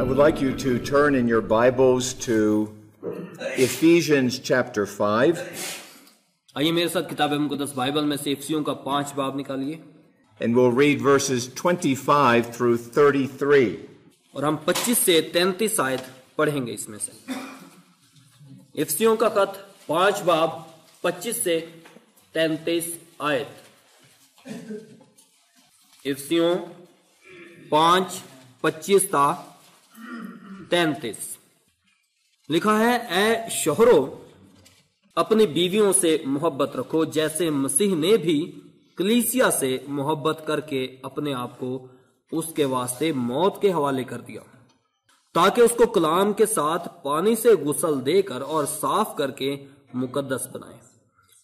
would like you to turn in your Bibles to Ephesians chapter 5. आइए मेरे साथ किताब मुकद्दस बाइबल में से इफिसियों का 5 बाब निकालिए And we'll read verses 25 through 33. और हम 25 से 33 आयत पढ़ेंगे इसमें से। इफिसियों का खत 5 बाब 25 से 33 आयत। इफिसियों 5 25 ता 33 लिखा है, ऐ शोहरों अपनी बीवियों से मोहब्बत रखो जैसे मसीह ने भी कलीसिया से मोहब्बत करके अपने आप को उसके वास्ते मौत के हवाले कर दिया, ताकि उसको कलाम के साथ पानी से गुसल देकर और साफ करके मुकद्दस बनाए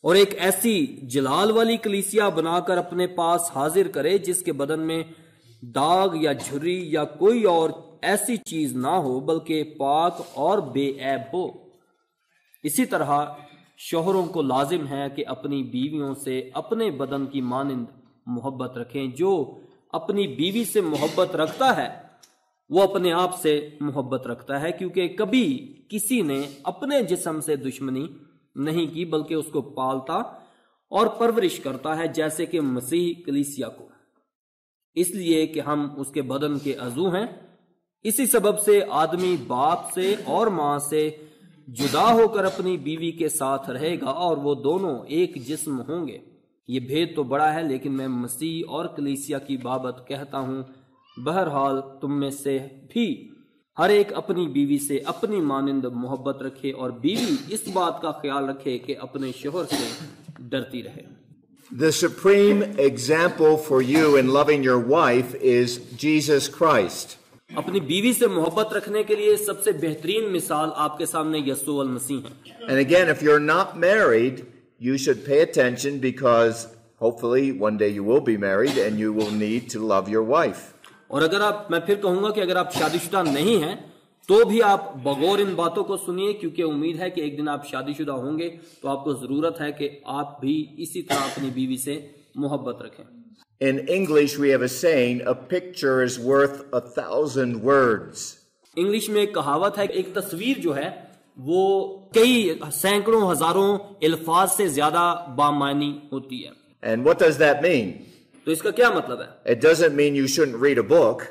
और एक ऐसी जलाल वाली कलीसिया बनाकर अपने पास हाजिर करे जिसके बदन में दाग या झुर्री या कोई और ऐसी चीज ना हो, बल्कि पाक और बेऐब हो। इसी तरह शोहरों को लाजिम है कि अपनी बीवियों से अपने बदन की मानिंद मोहब्बत रखें। जो अपनी बीवी से मोहब्बत रखता है वो अपने आप से मोहब्बत रखता है, क्योंकि कभी किसी ने अपने जिस्म से दुश्मनी नहीं की, बल्कि उसको पालता और परवरिश करता है जैसे कि मसीह कलीसिया को, इसलिए कि हम उसके बदन के अज़ू हैं। इसी सबब से आदमी बाप से और मां से जुदा होकर अपनी बीवी के साथ रहेगा और वो दोनों एक जिस्म होंगे। ये भेद तो बड़ा है, लेकिन मैं मसीह और कलीसिया की बाबत कहता हूं, बहरहाल तुम में से भी हर एक अपनी बीवी से अपनी मानिंद मोहब्बत रखे और बीवी इस बात का ख्याल रखे कि अपने शोहर से डरती रहे। The supreme example for you in loving your wife is Jesus Christ. अपनी बीवी से मोहब्बत रखने के लिए सबसे बेहतरीन मिसाल आपके सामने यीशु अल मसीह है। And again, if you're not married, you should pay attention because hopefully one day you will be married and you will need to love your wife. और अगर मैं फिर कहूंगा कि अगर आप शादीशुदा नहीं हैं तो भी आप बगौर इन बातों को सुनिए, क्योंकि उम्मीद है कि एक दिन आप शादीशुदा होंगे तो आपको जरूरत है कि आप भी इसी तरह अपनी बीवी से मोहब्बत रखें। In English we have a saying, a picture is worth 1,000 words. English में एक कहावत है, एक तस्वीर जो है वो कई सैकड़ों हजारों अल्फाज से ज्यादा बामानी होती है। And what does that mean? तो इसका क्या मतलब है? It doesn't mean you shouldn't read a book.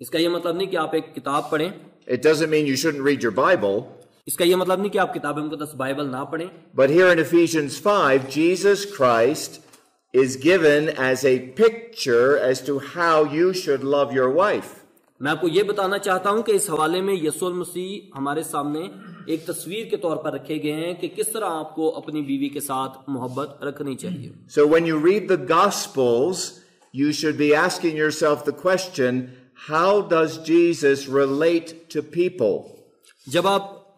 इसका ये मतलब नहीं कि आप एक किताब पढ़ें। It doesn't mean you shouldn't read your Bible. इसका ये मतलब नहीं कि आप किताब मुकद्दस बाइबल ना पढ़ें। But here in Ephesians 5, Jesus Christ is given as a picture as to how you should love your wife. मैं आपको ये बताना चाहता हूं कि इस हवाले में यीशु मसीह हमारे सामने एक तस्वीर के तौर पर रखे गए हैं कि किस तरह आपको अपनी बीवी के साथ मोहब्बत रखनी चाहिए। So when you read the Gospels, you should be asking yourself the question, how does Jesus relate to people? जब आप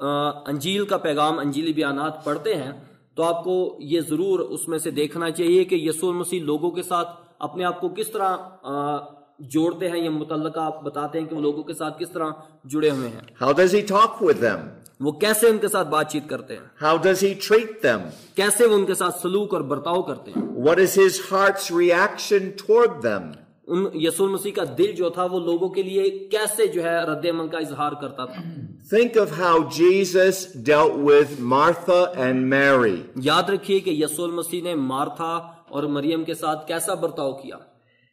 अंजील का पैगाम, अंजीली बयानात पढ़ते हैं तो आपको ये जरूर उसमें से देखना चाहिए कि यीशु मसीह लोगों के साथ अपने आप को किस तरह जोड़ते हैं, ये मुतल्लका आप बताते हैं कि वो लोगों के साथ किस तरह जुड़े हुए हैं। How does he talk with them? वो कैसे उनके साथ बातचीत करते हैं? How does he treat them? कैसे वो उनके साथ सलूक और बर्ताव करते हैं? What is his heart's reaction toward them? उन यीशु मसीह का दिल जो था वो लोगों के लिए कैसे जो है रद्द अमल का इजहार करता था। Think of how Jesus dealt with Martha and Mary. याद रखिए कि यीशु मसीह ने मार्था और मरियम के साथ कैसा बर्ताव किया।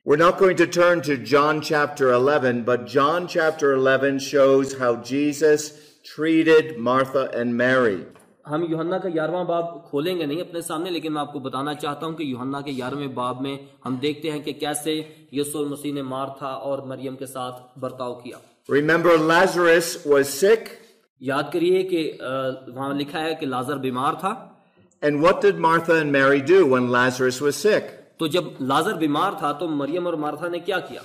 We're not going to turn to John chapter 11, but John chapter 11 shows how Jesus treated Martha and Mary. हम यूहन्ना का 11वां बाब खोलेंगे नहीं अपने सामने, लेकिन मैं आपको बताना चाहता हूं कि यूहन्ना के 11वें बाब में हम देखते हैं कि कैसे यीशु मसीह ने मार्था और मरियम के साथ बर्ताव किया। Remember, Lazarus was sick? याद करिए कि वहां लिखा है कि लाजर बीमार था। And what did Martha and Mary do when Lazarus was sick? तो जब लाजर बीमार था तो मरियम और मार्था ने क्या किया?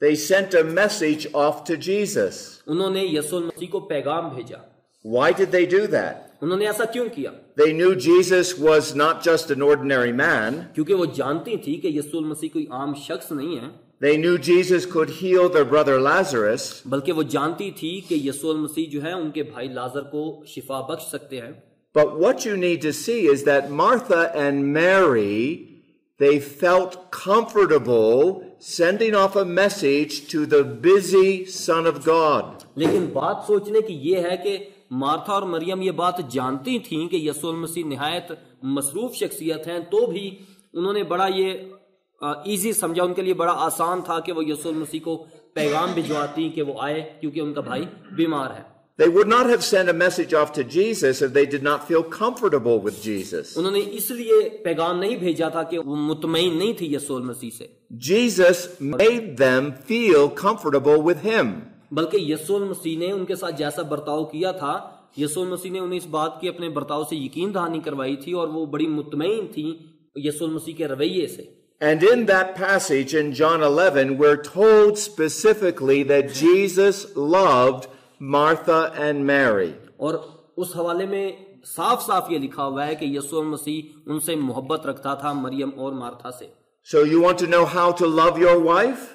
They sent a message off to Jesus. उन्होंने यीशु मसीह को पैगाम भेजा। Why did they do that? उन्होंने ऐसा क्यों किया? They knew Jesus was not just an ordinary man. क्योंकि वो जानती थी कि यीशु मसीह कोई आम शख्स नहीं है। They knew Jesus could heal their brother Lazarus. बल्कि वो जानती थी कि यीशु मसीह जो है उनके भाई लाजर को शिफा बख्श सकते हैं। But what you need to see is that Martha and Mary, they felt comfortable sending off a message to the busy Son of God. लेकिन बात सोचने की ये है कि मार्था और मरियम ये बात जानती थीं कि यीशु मसीह निहायत मसरूफ शख्सियत हैं, तो भी उन्होंने बड़ा ये इजी समझा, उनके लिए बड़ा आसान था कि वो यीशु मसीह को पैगाम भिजवाती कि वो आए, क्योंकि उनका भाई बीमार है। They would not have sent a message off to Jesus if they did not feel comfortable with Jesus. उन्होंने इसलिए पैगाम नहीं भेजा था कि वो मुतमईन नहीं थी यीशु मसीह से। Jesus made them feel comfortable with him. बल्कि यीशु मसीह ने उनके साथ जैसा बर्ताव किया था, यीशु मसीह ने उन्हें इस बात की अपने बर्ताव से यकीन दहानी करवाई थी और वो बड़ी मुतमईन थी यीशु मसीह के रवैये से। And in that passage in John 11, we're told specifically that Jesus loved Martha and Mary. और उस हवाले में साफ साफ ये लिखा हुआ है कि यीशु मसीह उनसे मोहब्बत रखता था, मरियम और मार्था से। So you want to know how to love your wife?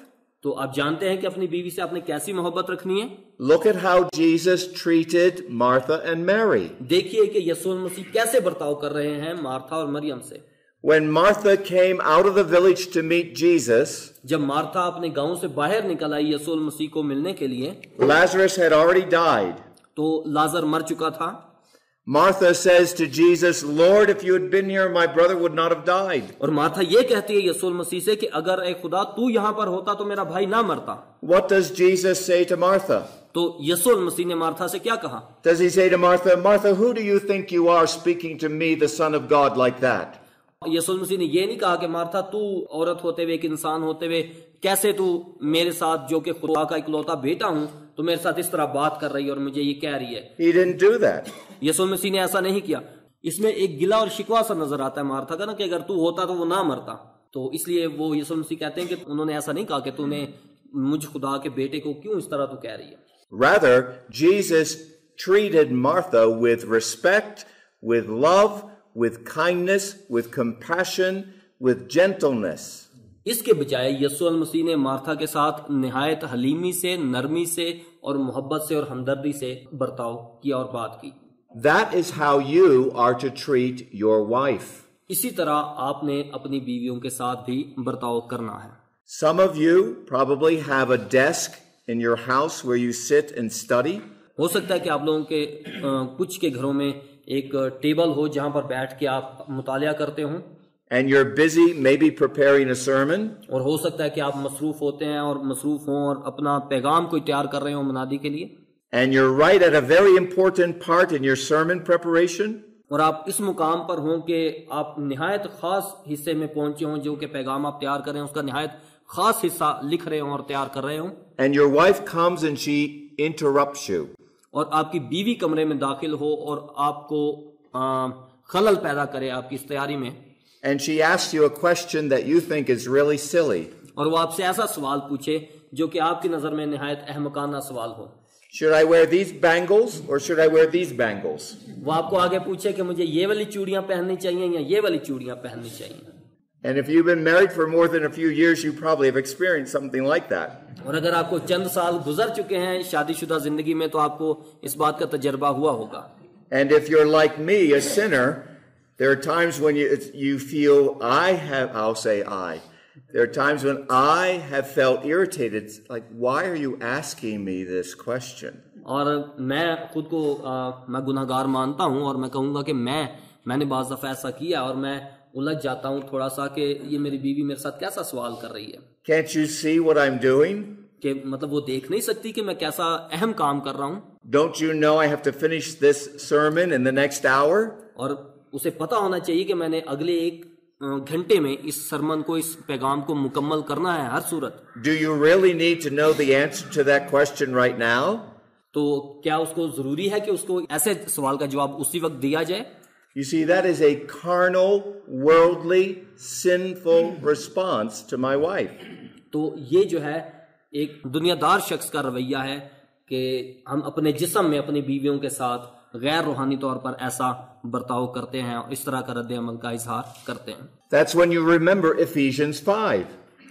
तो आप जानते हैं कि अपनी बीवी से आपने कैसी मोहब्बत रखनी है? Look at how Jesus treated Martha and Mary. देखिए कि यीशु मसीह कैसे बर्ताव कर रहे हैं मार्था और मरियम से। When Martha came out of the village to meet Jesus, जब मार्था अपने गांव से बाहर निकल आई यीशु मसीह को मिलने के लिए, Lazarus had already died. तो लाजर मर चुका था। Martha says to Jesus, Lord, if you had been here, my brother would not have died. और मार्था ये कहती है यीशु मसीह से कि अगर ए खुदा तू यहाँ पर होता तो मेरा भाई ना मरता। What does Jesus say to Martha? तो यीशु मसीह ने मार्था से क्या कहा? Does he say to Martha, Martha, who do you think you are speaking to me, the Son of God, like that? यीशु मसीह ने ये नहीं कहा कि मार्था तू औरत होते हुए, एक इंसान होते हुए, कैसे तू मेरे साथ जो कि खुदा का इकलौता बेटा हूं, तो मेरे साथ इस तरह बात कर रही है और मुझे ये कह रही है। He didn't do that. यीशु मसीह ने ऐसा नहीं किया। इसमें एक गिला और शिकवा सा नजर आता है मार्था का ना, कि अगर तू होता तो वो ना मरता। तो इसलिए वो यीशु मसीह कहते हैं कि उन्होंने ऐसा नहीं कहा कि तूने मुझ खुदा के बेटे को क्यों इस तरह तू कह रही है। Rather, Jesus treated Martha with respect, with love, with kindness, with compassion, with gentleness. इसके बजाय यीशु मसीह ने मार्था के साथ निहायत हलीमी से, नरमी से और मोहब्बत से और हमदर्दी से बर्ताव किया और बात की। That is how you are to treat your wife. इसी तरह आपने अपनी बीवियों के साथ भी बर्ताव करना है। Some of you probably have a desk in your house where you sit and study. हो सकता है कि आप लोगों के कुछ के घरों में एक टेबल हो जहां पर बैठ के आप मुतालिया करते हो। And you're busy maybe preparing a sermon. और हो सकता है कि आप मसरूफ होते हैं और मसरूफ हों और अपना पैगाम कोई तैयार कर रहे हो मुनादी के लिए। And you're right at a very important part in your sermon preparation. और आप इस मुकाम पर हों कि आप निहायत खास हिस्से में पहुंचे हों, जो कि पैगाम आप तैयार कर रहे हैं उसका निहायत खास हिस्सा लिख रहे हों और तैयार कर रहे हों। And your wife comes and she interrupts you. और आपकी बीवी कमरे में दाखिल हो और आपको खलल पैदा करे आपकी इस तैयारी में। And she asks you a question that you think is really silly. और वो आपसे ऐसा सवाल पूछे जो कि आपकी नजर में निहायत अहमकाना सवाल हो। Should I wear these bangles or should I wear these bangles? वो आपको आगे पूछे कि मुझे ये वाली चूड़ियां पहननी चाहिए या ये वाली चूड़ियां पहननी चाहिए। And if you've been married for more than a few years, you probably have experienced something like that. और अगर आपको चंद साल गुजर चुके हैं शादीशुदा जिंदगी में, तो आपको इस बात का तजर्बा हुआ होगा। And if you're like me, a sinner, there are times when you feel I'll say I. There are times when I have felt irritated, like, why are you asking me this question? और मैं खुद को मैं गुनाहगार मानता हूं और मैं कहूंगा कि मैंने बाज़ दफ़ा ऐसा किया और मैं उलझ जाता हूं थोड़ा सा कि ये मेरी बीवी मेरे साथ कैसा सवाल कर रही है। Can't you see what I'm doing? कि मतलब वो देख नहीं सकती कि मैं कैसा अहम काम कर रहा हूं। Don't you know I have to finish this sermon in the next hour? और उसे पता होना चाहिए कि मैंने अगले एक घंटे में इस सरमन को, इस पैगाम को मुकम्मल करना है हर सूरत। Do you really need to know the answer to that question right now? तो क्या उसको जरूरी है कि उसको ऐसे सवाल का जवाब उसी वक्त दिया जाए? You see, that is a carnal, worldly, sinful response to my wife. तो ये जो है एक दुनियादार शख्स का रवैया है कि हम अपने जिस्म में अपनी बीवियों के साथ गैर रूहानी तौर पर ऐसा बर्ताव करते हैं और इस तरह का रद्द अमल का इजहार करते हैं। That's when you remember Ephesians 5.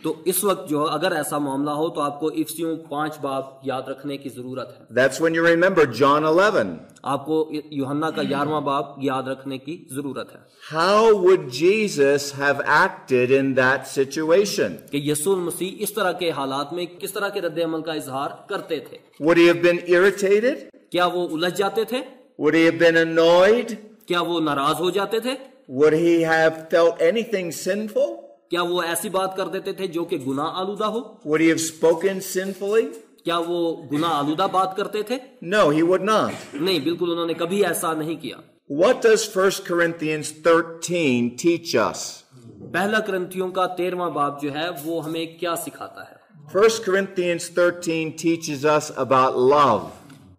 तो इस वक्त जो अगर ऐसा मामला हो तो आपको इफिसियों 5 बाब याद रखने की जरूरत है। That's when you remember John 11. आपको यूहन्ना का 11वां बाब याद रखने की जरूरत है। How would Jesus have acted in that situation? कि यीशु मसीह इस तरह के हालात में किस तरह के रद्द अमल का इजहार करते थे। Would he have been irritated? क्या वो उलझ जाते थे? Would he have been annoyed? क्या वो नाराज हो जाते थे? Would he have felt anything sinful? क्या वो ऐसी बात कर देते थे जो कि गुनाह आलूदा हो? Would he have spoken sinfully? क्या वो गुनाह आलूदा बात करते थे? No, he would not. नहीं, बिल्कुल उन्होंने कभी ऐसा नहीं किया। What does 1 Corinthians 13 teach us? पहला करंथियों का 13वां बाब जो है वो हमें क्या सिखाता है? 1 Corinthians 13 teaches us about love.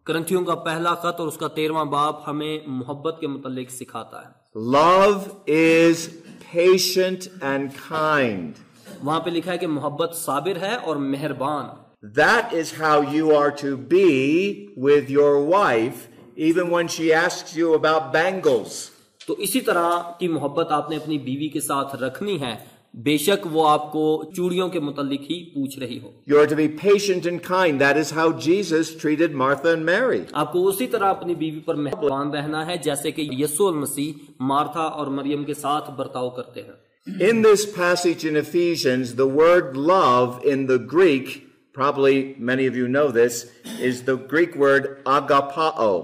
करंथियों का पहला खत और उसका 13वां बाब हमें मोहब्बत के मुतालिक सिखाता है। Love is patient and kind. वहां पे लिखा है कि मोहब्बत साबिर है और मेहरबान। That is how you are to be with your wife, even when she asks you about bangles. तो इसी तरह की मोहब्बत आपने अपनी बीवी के साथ रखनी है, बेशक वो आपको चूड़ियों के मुतालिक ही पूछ रही हो। You are to be patient and kind. That is how Jesus treated Martha and Mary. आपको उसी तरह अपनी बीवी पर मेहरबान रहना है जैसे कि यीशु मसीह मार्था और मरियम के साथ बर्ताव करते हैं। In this passage in Ephesians, the word love in the Greek, probably many of you know this, is the Greek word agapao.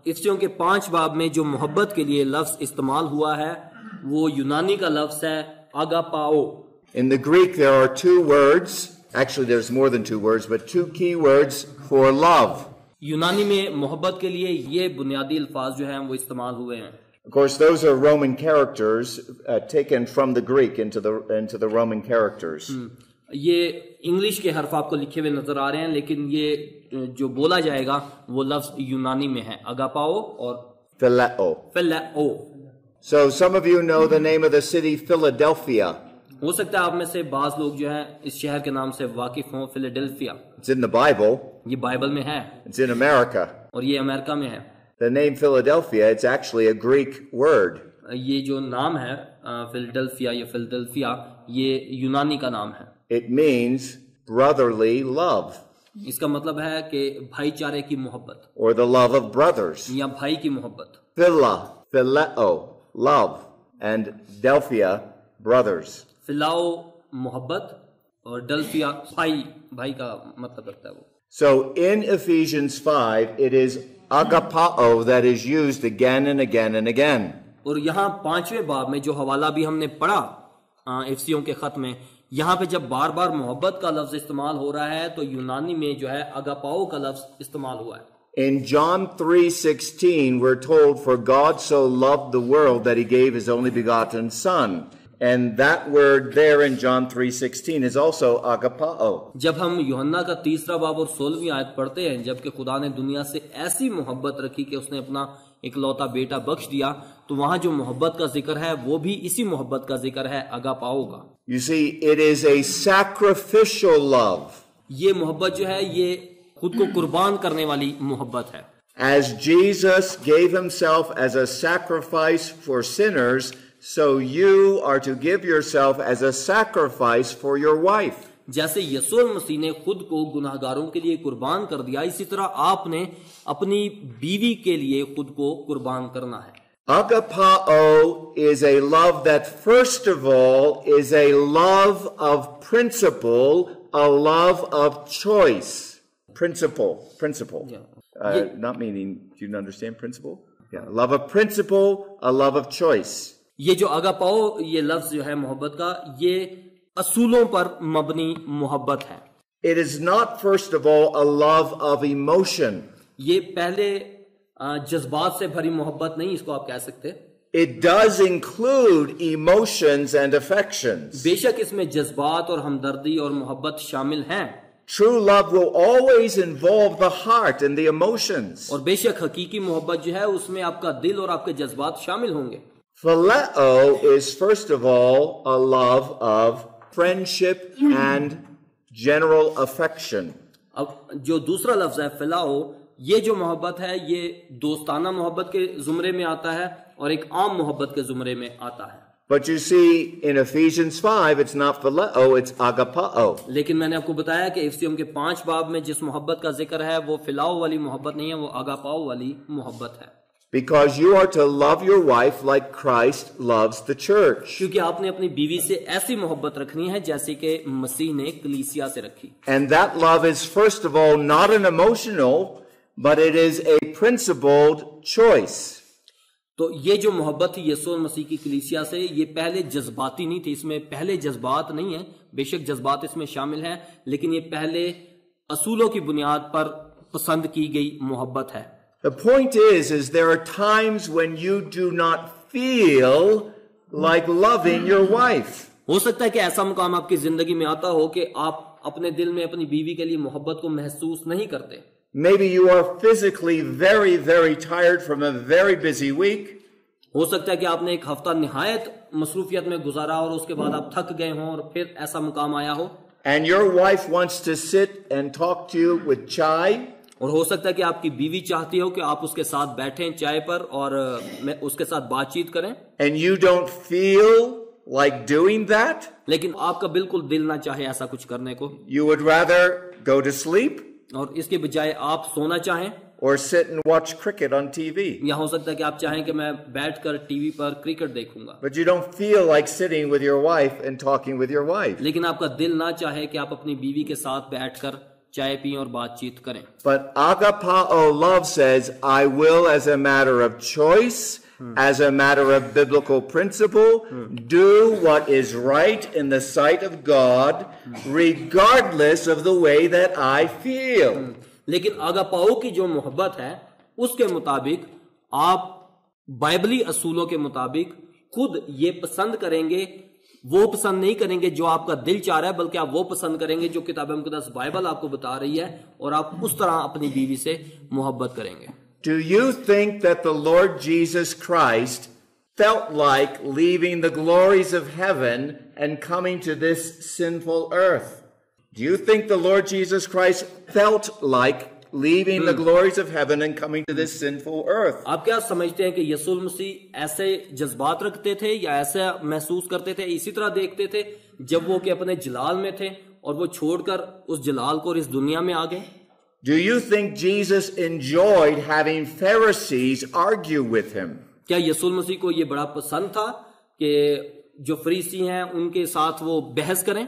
इफिसियों के 5 बाब में जो मोहब्बत के लिए लफ्ज इस्तेमाल हुआ है वो यूनानी का लफ्ज है agapao. In the Greek, there are 2 words. Actually, there's more than 2 words, but 2 key words for love. यूनानी में मोहब्बत के लिए ये बुनियादी अल्फाज जो हैं वो इस्तेमाल हुए हैं। Of course, those are Roman characters taken from the Greek into the Roman characters. ये इंग्लिश के हर्फ आपको लिखे हुए नजर आ रहे हैं, लेकिन ये जो बोला जाएगा वो लफ्ज यूनानी में है, अगापाओ और Phileo. फिलेओ। So some of you know the name of the city Philadelphia. हो सकता है आप में से बाज लोग जो हैं इस शहर के नाम से वाकिफ हों, Philadelphia. It's in the Bible. ये बाइबल में है It's in America. और ये अमेरिका में है। The name Philadelphia, it's actually a Greek word. ये जो नाम है फिलाडेल्फिया या फिलाडेल्फिया, ये यूनानी का नाम है। It means brotherly love, इसका मतलब है कि भाईचारे की मोहब्बत or the love of brothers. या भाई की मोहब्बत। Phileo, love, and Delphia, brothers. फिलाओ मोहब्बत और डेल्फिया भाई का मतलब रखता है वो। So in Ephesians 5, it is agapao that is used again and again and again. और यहाँ 5वें बाब में जो हवाला भी हमने पढ़ा इफिसियों के खत में, यहाँ पे जब बार बार मोहब्बत का लफ्ज इस्तेमाल हो रहा है तो यूनानी में जो है अगापाओ का लफ्ज इस्तेमाल हुआ है। In John 3:16, we're told, "For God so loved the world that he gave his only begotten Son." And that word there in John 3:16 is also agapao. जब हम यूहन्ना का 3रा बाब और 16वीं आयत पढ़ते हैं, जबकि खुदा ने दुनिया से ऐसी मोहब्बत रखी कि उसने अपना इकलौता बेटा बख्श दिया, तो वहां जो मोहब्बत का जिक्र है वो भी इसी मोहब्बत का जिक्र है, अगापाओ का। You see, it is a sacrificial love. ये मोहब्बत जो है ये खुद को कुर्बान करने वाली मोहब्बत है। As Jesus gave himself as a sacrifice for sinners, so you are to give yourself as a sacrifice for your wife. जैसे यीशु मसीह ने खुद को गुनाहगारों के लिए कुर्बान कर दिया, इसी तरह आपने अपनी बीवी के लिए खुद को कुर्बान करना है। Agapao is a love that first of all is a love of principle, a love of choice. Principle. Yeah. Not meaning, do you understand principle? Yeah, love of principle, a love of choice. ये जो अगापाओ ये लफ्ज जो है मोहब्बत का, ये असूलों पर मबनी मोहब्बत है। It is not first of all a love of emotion. ये पहले जज्बात से भरी मोहब्बत नहीं, इसको आप कह सकते। It does include emotions and affections. बेशक इसमें जज्बात और हमदर्दी और मोहब्बत शामिल हैं। True love will always involve the heart and the emotions. और बेशक हकीकी मोहब्बत जो है उसमें आपका दिल और आपके जज्बात शामिल होंगे। Phileo is first of all a love of friendship and general affection. अब जो दूसरा लफ्ज है फिलाओ, ये जो मोहब्बत है ये दोस्ताना मोहब्बत के जुमरे में आता है और एक आम मोहब्बत के जुमरे में आता है। But you see, in Ephesians 5, it's not phileo, it's agapao. लेकिन मैंने आपको बताया कि इफ्सियम के 5 बाब में जिस मोहब्बत का जिक्र है वो फिलाओ वाली मोहब्बत नहीं है, वो आगापाओ वाली मोहब्बत है। Because you are to love your wife like Christ loves the church. क्योंकि आपने अपनी बीवी से ऐसी मोहब्बत रखनी है जैसे कि मसीह ने कलीसिया से रखी। And that love is first of all not an emotional, but it is a principled choice. तो ये जो मोहब्बत थी यीशु मसीह की कलीसिया से, ये पहले जज्बाती नहीं थी, इसमें पहले जज्बात नहीं है, बेशक जज्बात इसमें शामिल है, लेकिन ये पहले असूलों की बुनियाद पर पसंद की गई मोहब्बत है। The point is there are times when you do not feel like loving your wife. हो सकता है कि ऐसा मुकाम आपकी जिंदगी में आता हो कि आप अपने दिल में अपनी बीवी के लिए मोहब्बत को महसूस नहीं करते। Maybe you are physically very, very tired from a very busy week. हो सकता है कि आपने एक हफ्ता निहायत मसरूफियत में गुजारा और उसके बाद आप थक गए हों और फिर ऐसा मुकाम आया हो। And your wife wants to sit and talk to you with chai. और हो सकता है कि आपकी बीवी चाहती हो कि आप उसके साथ बैठें चाय पर और उसके साथ बातचीत करें। And you don't feel like doing that. लेकिन आपका बिल्कुल दिल ना चाहे ऐसा कुछ करने को। You would rather go to sleep. और इसके बजाय आप सोना चाहें। Or sit and watch cricket on TV. या हो सकता है कि आप चाहें कि मैं बैठकर टीवी पर क्रिकेट देखूंगा। But you don't feel like sitting with your wife and talking with your wife. लेकिन आपका दिल ना चाहे कि आप अपनी बीवी के साथ बैठकर चाय पिएं और बातचीत करें। But agapao love says, I will, as a matter of choice, as a matter of biblical principle, do what is right in the sight of God, regardless of the way that I feel. लेकिन आगापाओ की जो मोहब्बत है उसके मुताबिक आप बाइबली असूलों के मुताबिक खुद ये पसंद करेंगे, वो पसंद नहीं करेंगे जो आपका दिल चाह रहा है, बल्कि आप वो पसंद करेंगे जो किताब मुक़द्दस बाइबल आपको बता रही है और आप उस तरह अपनी बीवी से मोहब्बत करेंगे। Do you think that the Lord Jesus Christ felt like leaving the glories of heaven and coming to this sinful earth? Do you think the Lord Jesus Christ felt like leaving the glories of heaven and coming to this sinful earth? आप क्या समझते हैं कि यीशु मसीह ऐसे जज्बात रखते थे या ऐसे महसूस करते थे, इसी तरह देखते थे जब वो कि अपने जलाल में थे और वो छोड़कर उस जलाल को इस दुनिया में आ गए? Do you think Jesus enjoyed having Pharisees argue with him? क्या यीशु मसीह को ये बड़ा पसंद था कि जो फरीसी हैं उनके साथ वो बहस करें?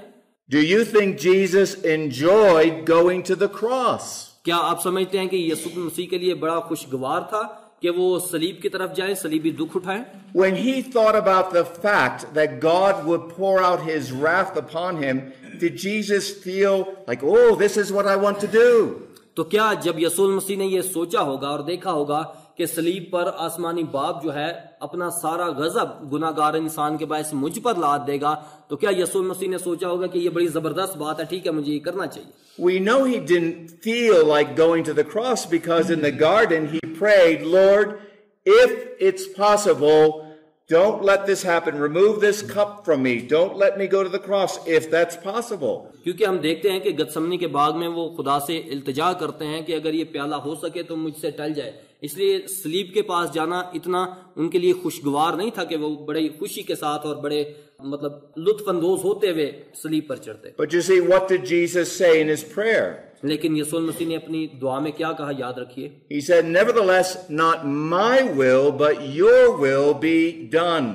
Do you think Jesus enjoyed going to the cross? क्या आप समझते हैं कि यीशु मसीह के लिए बड़ा खुशगवार था कि वो सलीब की तरफ जाएं, सलीबी दुख उठाएं? When he thought about the fact that God would pour out his wrath upon him, did Jesus feel like, oh, this is what I want to do? तो क्या जब यीशु मसीह ने ये सोचा होगा और देखा होगा कि सलीब पर आसमानी बाप जो है अपना सारा गजब गुनाहगार इंसान के बायस मुझ पर लाद देगा, तो क्या यीशु मसीह ने सोचा होगा कि ये बड़ी जबरदस्त बात है, ठीक है मुझे ये करना चाहिए? We know he didn't feel like going to the cross because in the garden he prayed, Lord, if it's possible, don't let this happen. Remove this cup from me. Don't let me go to the cross if that's possible. क्योंकि हम देखते हैं कि गतसमनी के बाग में वो खुदा से इल्तिजा करते हैं कि अगर ये प्याला हो सके तो मुझसे टल जाए। इसलिए सलीब के पास जाना इतना उनके लिए खुशगवार नहीं था कि वो बड़ी खुशी के साथ और बड़े मतलब लुत्फअंदोज होते हुए सलीब पर चढ़ते। But you see, what did Jesus say in his prayer? लेकिन यीशु मसीह ने अपनी दुआ में क्या कहा, याद रखिए। He said, nevertheless, not my will, but your will be done.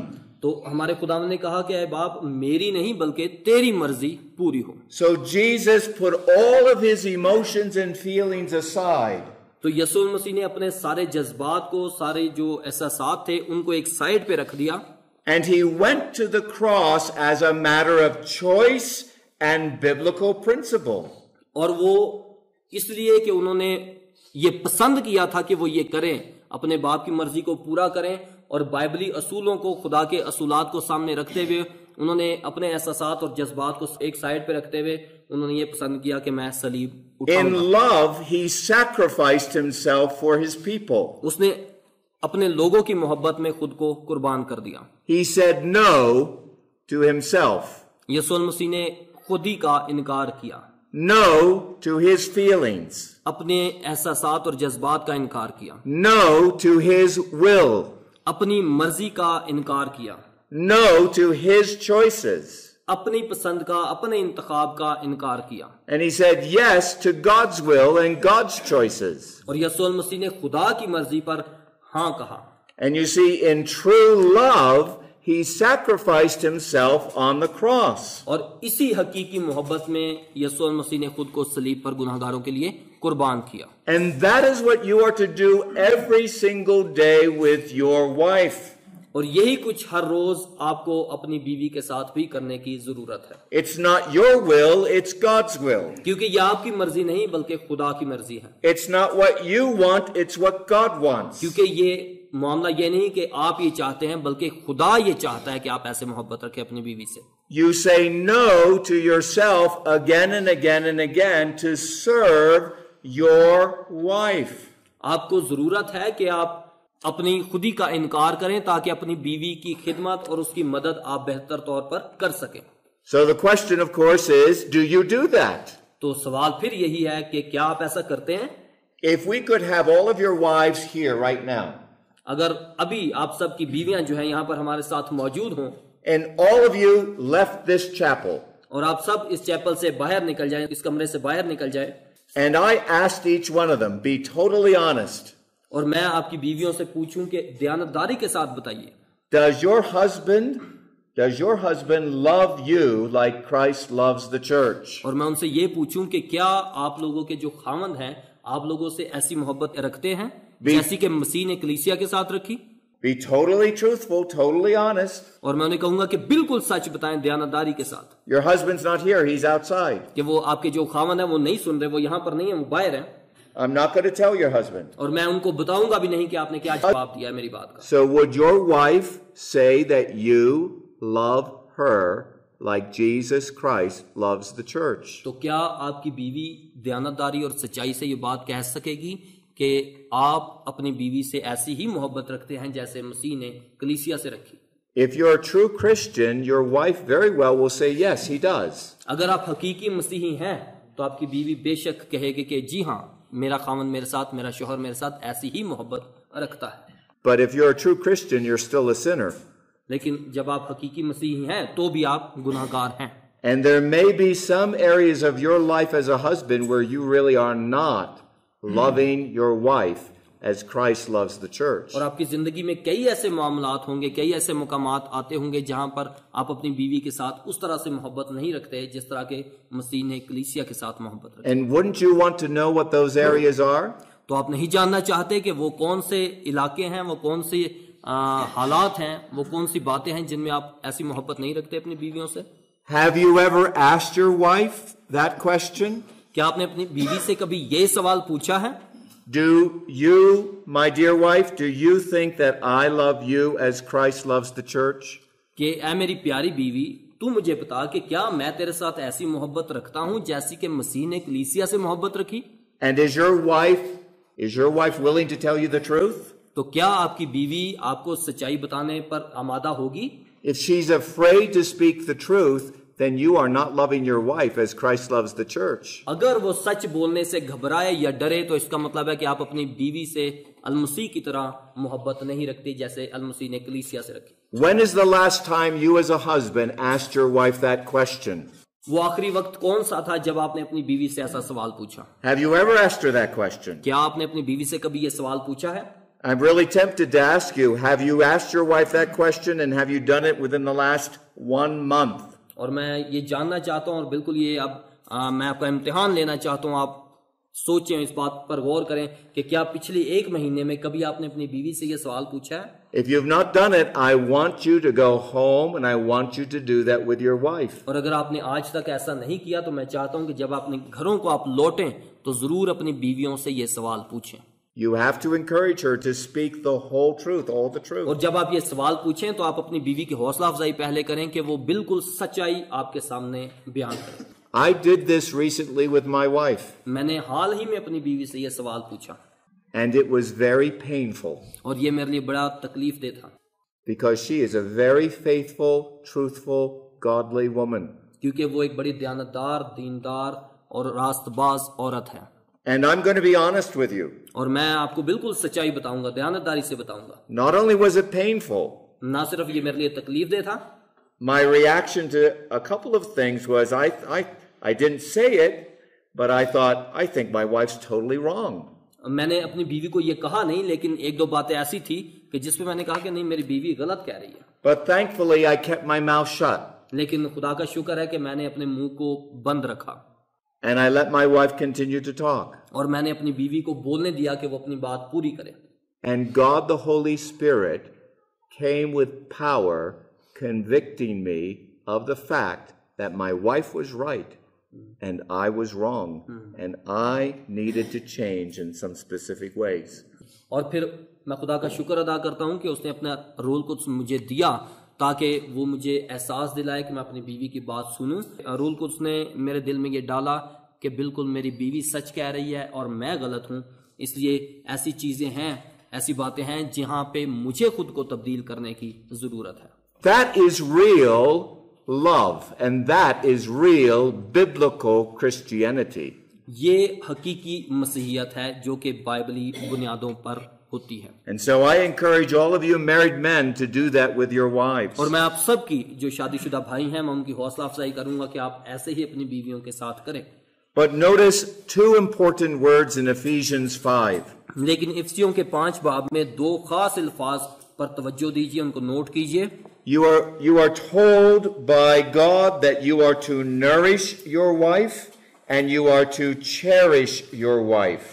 तो हमारे खुदावंद ने कहा कि ऐ बाप मेरी नहीं बल्कि तेरी मर्जी पूरी हो। So Jesus put all of his emotions and feelings aside. तो यीशु मसीह ने अपने सारे जज्बात को, सारे जो एहसासात थे उनको एक साइड पे रख दिया। And he went to the cross as a matter of choice and biblical principle. और वो इसलिए कि उन्होंने ये पसंद किया था कि वो ये करें, अपने बाप की मर्जी को पूरा करें और बाइबली असूलों को, खुदा के असूलात को सामने रखते हुए उन्होंने अपने एहसासात और जज्बात को एक साइड पे रखते हुए उन्होंने ये पसंद किया कि मैं सलीब उठाऊंगा। In love, he sacrificed himself for his people. उसने अपने लोगों की मोहब्बत में खुद को कुर्बान कर दिया। He said no to himself. यीशु मसीह ने खुद ही का इनकार किया। No to his feelings. अपने एहसासात और जज्बात का इनकार किया। No to his will. अपनी मर्जी का इनकार किया। no to his choices. अपनी पसंद का, अपने इंतखाब का इनकार किया, And he said yes to God's will and God's choices. और यीशु मसीह ने खुदा की मर्जी पर हाँ कहा। And you see, in true love, he sacrificed himself on the cross. और इसी हकीकी मोहब्बत में यीशु मसीह ने खुद को सलीब पर गुनाहगारों के लिए कुर्बान किया। And that is what you are to do every single day with your wife. और यही कुछ हर रोज आपको अपनी बीवी के साथ भी करने की जरूरत है। It's not your will, it's God's will. क्योंकि यह आपकी मर्जी नहीं बल्कि खुदा की मर्जी है। It's not what you want, it's what God wants. क्योंकि ये मामला ये नहीं कि आप ये चाहते हैं, बल्कि खुदा ये चाहता है कि आप ऐसे मोहब्बत रखें अपनी बीवी से। You say no to yourself again and again and again to serve your wife. आपको जरूरत है कि आप अपनी खुदी का इनकार करें ताकि अपनी बीवी की खिदमत और उसकी मदद आप बेहतर तौर पर कर सकें। So the question, of course, is, do you do that? तो सवाल फिर यही है कि क्या आप ऐसा करते हैं? If we could have all of your wives here right now, अगर अभी आप सब की बीवियां जो हैं यहाँ पर हमारे साथ मौजूद हों, and all of you left this chapel, और आप सब इस चैपल से बाहर निकल जाएं, इस कमरे से बाहर निकल जाएं, and I asked each one of them, be totally honest, और मैं आपकी बीवियों से पूछूं कि दयानतदारी के साथ बताइए, does your husband love you like Christ loves the church? और मैं उनसे ये पूछूं कि क्या आप लोगों के जो खामंद हैं आप लोगों से ऐसी मोहब्बत रखते हैं जैसी कि मसीह ने कलीसिया के साथ रखी? Be totally truthful, totally honest. और मैं उन्हें कहूंगा कि बिल्कुल सच बताएं दयानतदारी के साथ। Your husband's not here, he's outside. कि वो आपके जो खामंद है वो नहीं सुन रहे, वो यहाँ पर नहीं है, वो बाहर है। I'm not going to tell your husband. और मैं उनको बताऊंगा भी नहीं कि आपने क्या जवाब दिया है मेरी बात का। So would your wife say that you love her like Jesus Christ loves the church? तो क्या आपकी बीवी दयानतदारी और सच्चाई से ये बात कह सकेगी कि आप अपनी बीवी से ऐसी ही मोहब्बत रखते हैं जैसे मसीह ने कलीसिया से रखी? If you're a true Christian, your wife very well will say yes, he does. अगर आप हकीकी मसीही हैं तो आपकी बीवी बेशक कहेगी कि जी हाँ, मेरा खामन मेरे साथ, मेरा शोहर मेरे साथ ऐसी ही मोहब्बत रखता है। But if you're a true Christian, you're still a sinner. लेकिन जब आप हकीकी मसीही हैं तो भी आप गुनाहगार हैं। And there may be some areas of your life as a husband where you really are not loving your wife as Christ loves the church. और आपकी जिंदगी में कई ऐसे मामलात होंगे, कई ऐसे मुकामात आते होंगे जहां पर आप अपनी बीवी के साथ उस तरह से मोहब्बत नहीं रखते जिस तरह के मसीह ने कलीसिया के साथ मोहब्बत रखी। And wouldn't you want to know what those areas are? तो आप नहीं जानना चाहते कि वो कौन से इलाके हैं, वो कौन से हालात हैं, वो कौन सी बातें हैं जिनमें आप ऐसी मोहब्बत नहीं रखते अपनी बीवियों से? Have you ever asked your wife that question? क्या आपने अपनी बीवी से कभी ये सवाल पूछा है? Do you, my dear wife, do you think that I love you as Christ loves the church? कि ऐ मेरी प्यारी बीवी, तू मुझे बता कि क्या मैं तेरे साथ ऐसी मोहब्बत रखता हूं जैसी कि मसीह ने कलीसिया से मोहब्बत रखी? And is your wife willing to tell you the truth? तो क्या आपकी बीवी आपको सच्चाई बताने पर आमादा होगी? If she's afraid to speak the truth, then you are not loving your wife as Christ loves the church. अगर वो सच बोलने से घबराए या डरे तो इसका मतलब है कि आप अपनी बीवी से अलमसीह की तरह मोहब्बत नहीं रखते जैसे अलमसीह ने कलीसिया से रखी। When is the last time you as a husband asked your wife that question? वो आखिरी वक्त कौन सा था जब आपने अपनी बीवी से ऐसा सवाल पूछा? Have you ever asked her that question? क्या आपने अपनी बीवी से कभी ये सवाल पूछा है? I'm really tempted to ask you, have you asked your wife that question and have you done it within the last 1 month? और मैं ये जानना चाहता हूँ और बिल्कुल ये अब मैं आपका इम्तिहान लेना चाहता हूँ, आप सोचें, इस बात पर गौर करें कि क्या पिछले 1 महीने में कभी आपने अपनी बीवी से ये सवाल पूछा है? If you've not done it, I want you to go home and I want you to do that with your wife. और अगर आपने आज तक ऐसा नहीं किया तो मैं चाहता हूँ कि जब अपने घरों को आप लौटें तो जरूर अपनी बीवियों से ये सवाल पूछें। You have to encourage her to speak the whole truth, all the truth. और जब आप ये सवाल पूछें तो आप अपनी बीवी की हौसला अफजाई पहले करें कि वो बिल्कुल सच्चाई आपके सामने बयान करें। I did this recently with my wife. मैंने हाल ही में अपनी बीवी से ये सवाल पूछा। And it was very painful. और ये मेरे लिए बड़ा तकलीफ दे था। Because she is a very faithful, truthful, godly woman. क्योंकि वो एक बड़ी दयानतदार, दीनदार और रास्तबाज औरत है। And I'm going to be honest with you. और मैं आपको बिल्कुल सच्चाई बताऊंगा, दयानतदारी से बताऊंगा। Not only was it painful, ना सिर्फ ये मेरे लिए तकलीफ दे था, My reaction to a couple of things was I didn't say it, but I thought, I think my wife's totally wrong. मैंने अपनी बीवी को ये कहा नहीं, लेकिन एक दो बातें ऐसी थी कि जिसमें मैंने कहा कि नहीं, मेरी बीवी गलत कह रही है। But thankfully I kept my mouth shut. लेकिन खुदा का शुक्र है कि मैंने अपने मुंह को बंद रखा And I let my wife continue to talk. और मैंने अपनी बीवी को बोलने दिया कि वो अपनी बात पूरी करे। And God the Holy Spirit came with power, convicting me of the fact that my wife was right and I was wrong, and I needed to change in some specific ways. और फिर मैं खुदा का शुक्र अदा करता हूँ कि उसने अपना रोल को मुझे दिया ताकि वो मुझे एहसास दिलाए कि मैं अपनी बीवी की बात सुनूं। रोल को उसने मेरे दिल में ये डाला कि बिल्कुल मेरी बीवी सच कह रही है और मैं गलत हूँ, इसलिए ऐसी चीजें हैं, ऐसी बातें हैं जहाँ पे मुझे खुद को तब्दील करने की जरूरत है। That is real love, and that is real biblical Christianity. ये हकीकी मसीहियत है जो कि बाइबली बुनियादों पर होती है। And so I encourage all of you married men to do that with your wives. और मैं आप सब की जो शादीशुदा भाई हैं, मैं उनकी हौसला अफजाई करूंगा कि आप ऐसे ही अपनी बीवियों के साथ करें। But notice two important words in Ephesians 5. लेकिन इफ्सियों के 5 बाब में दो खास अल्फाज पर तवज्जो दीजिए, उनको नोट कीजिए। You are told by God that you are to nourish your wife and you are to cherish your wife.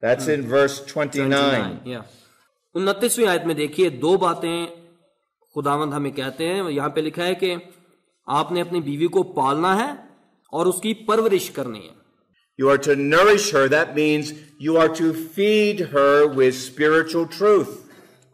That's in verse 29. 29वीं आयत में देखिए, दो बातें खुदावंद हमें कहते हैं। यहाँ पे लिखा है कि आपने अपनी बीवी को पालना है और उसकी परवरिश करनी है। You are to nourish her. That means you are to feed her with spiritual truth.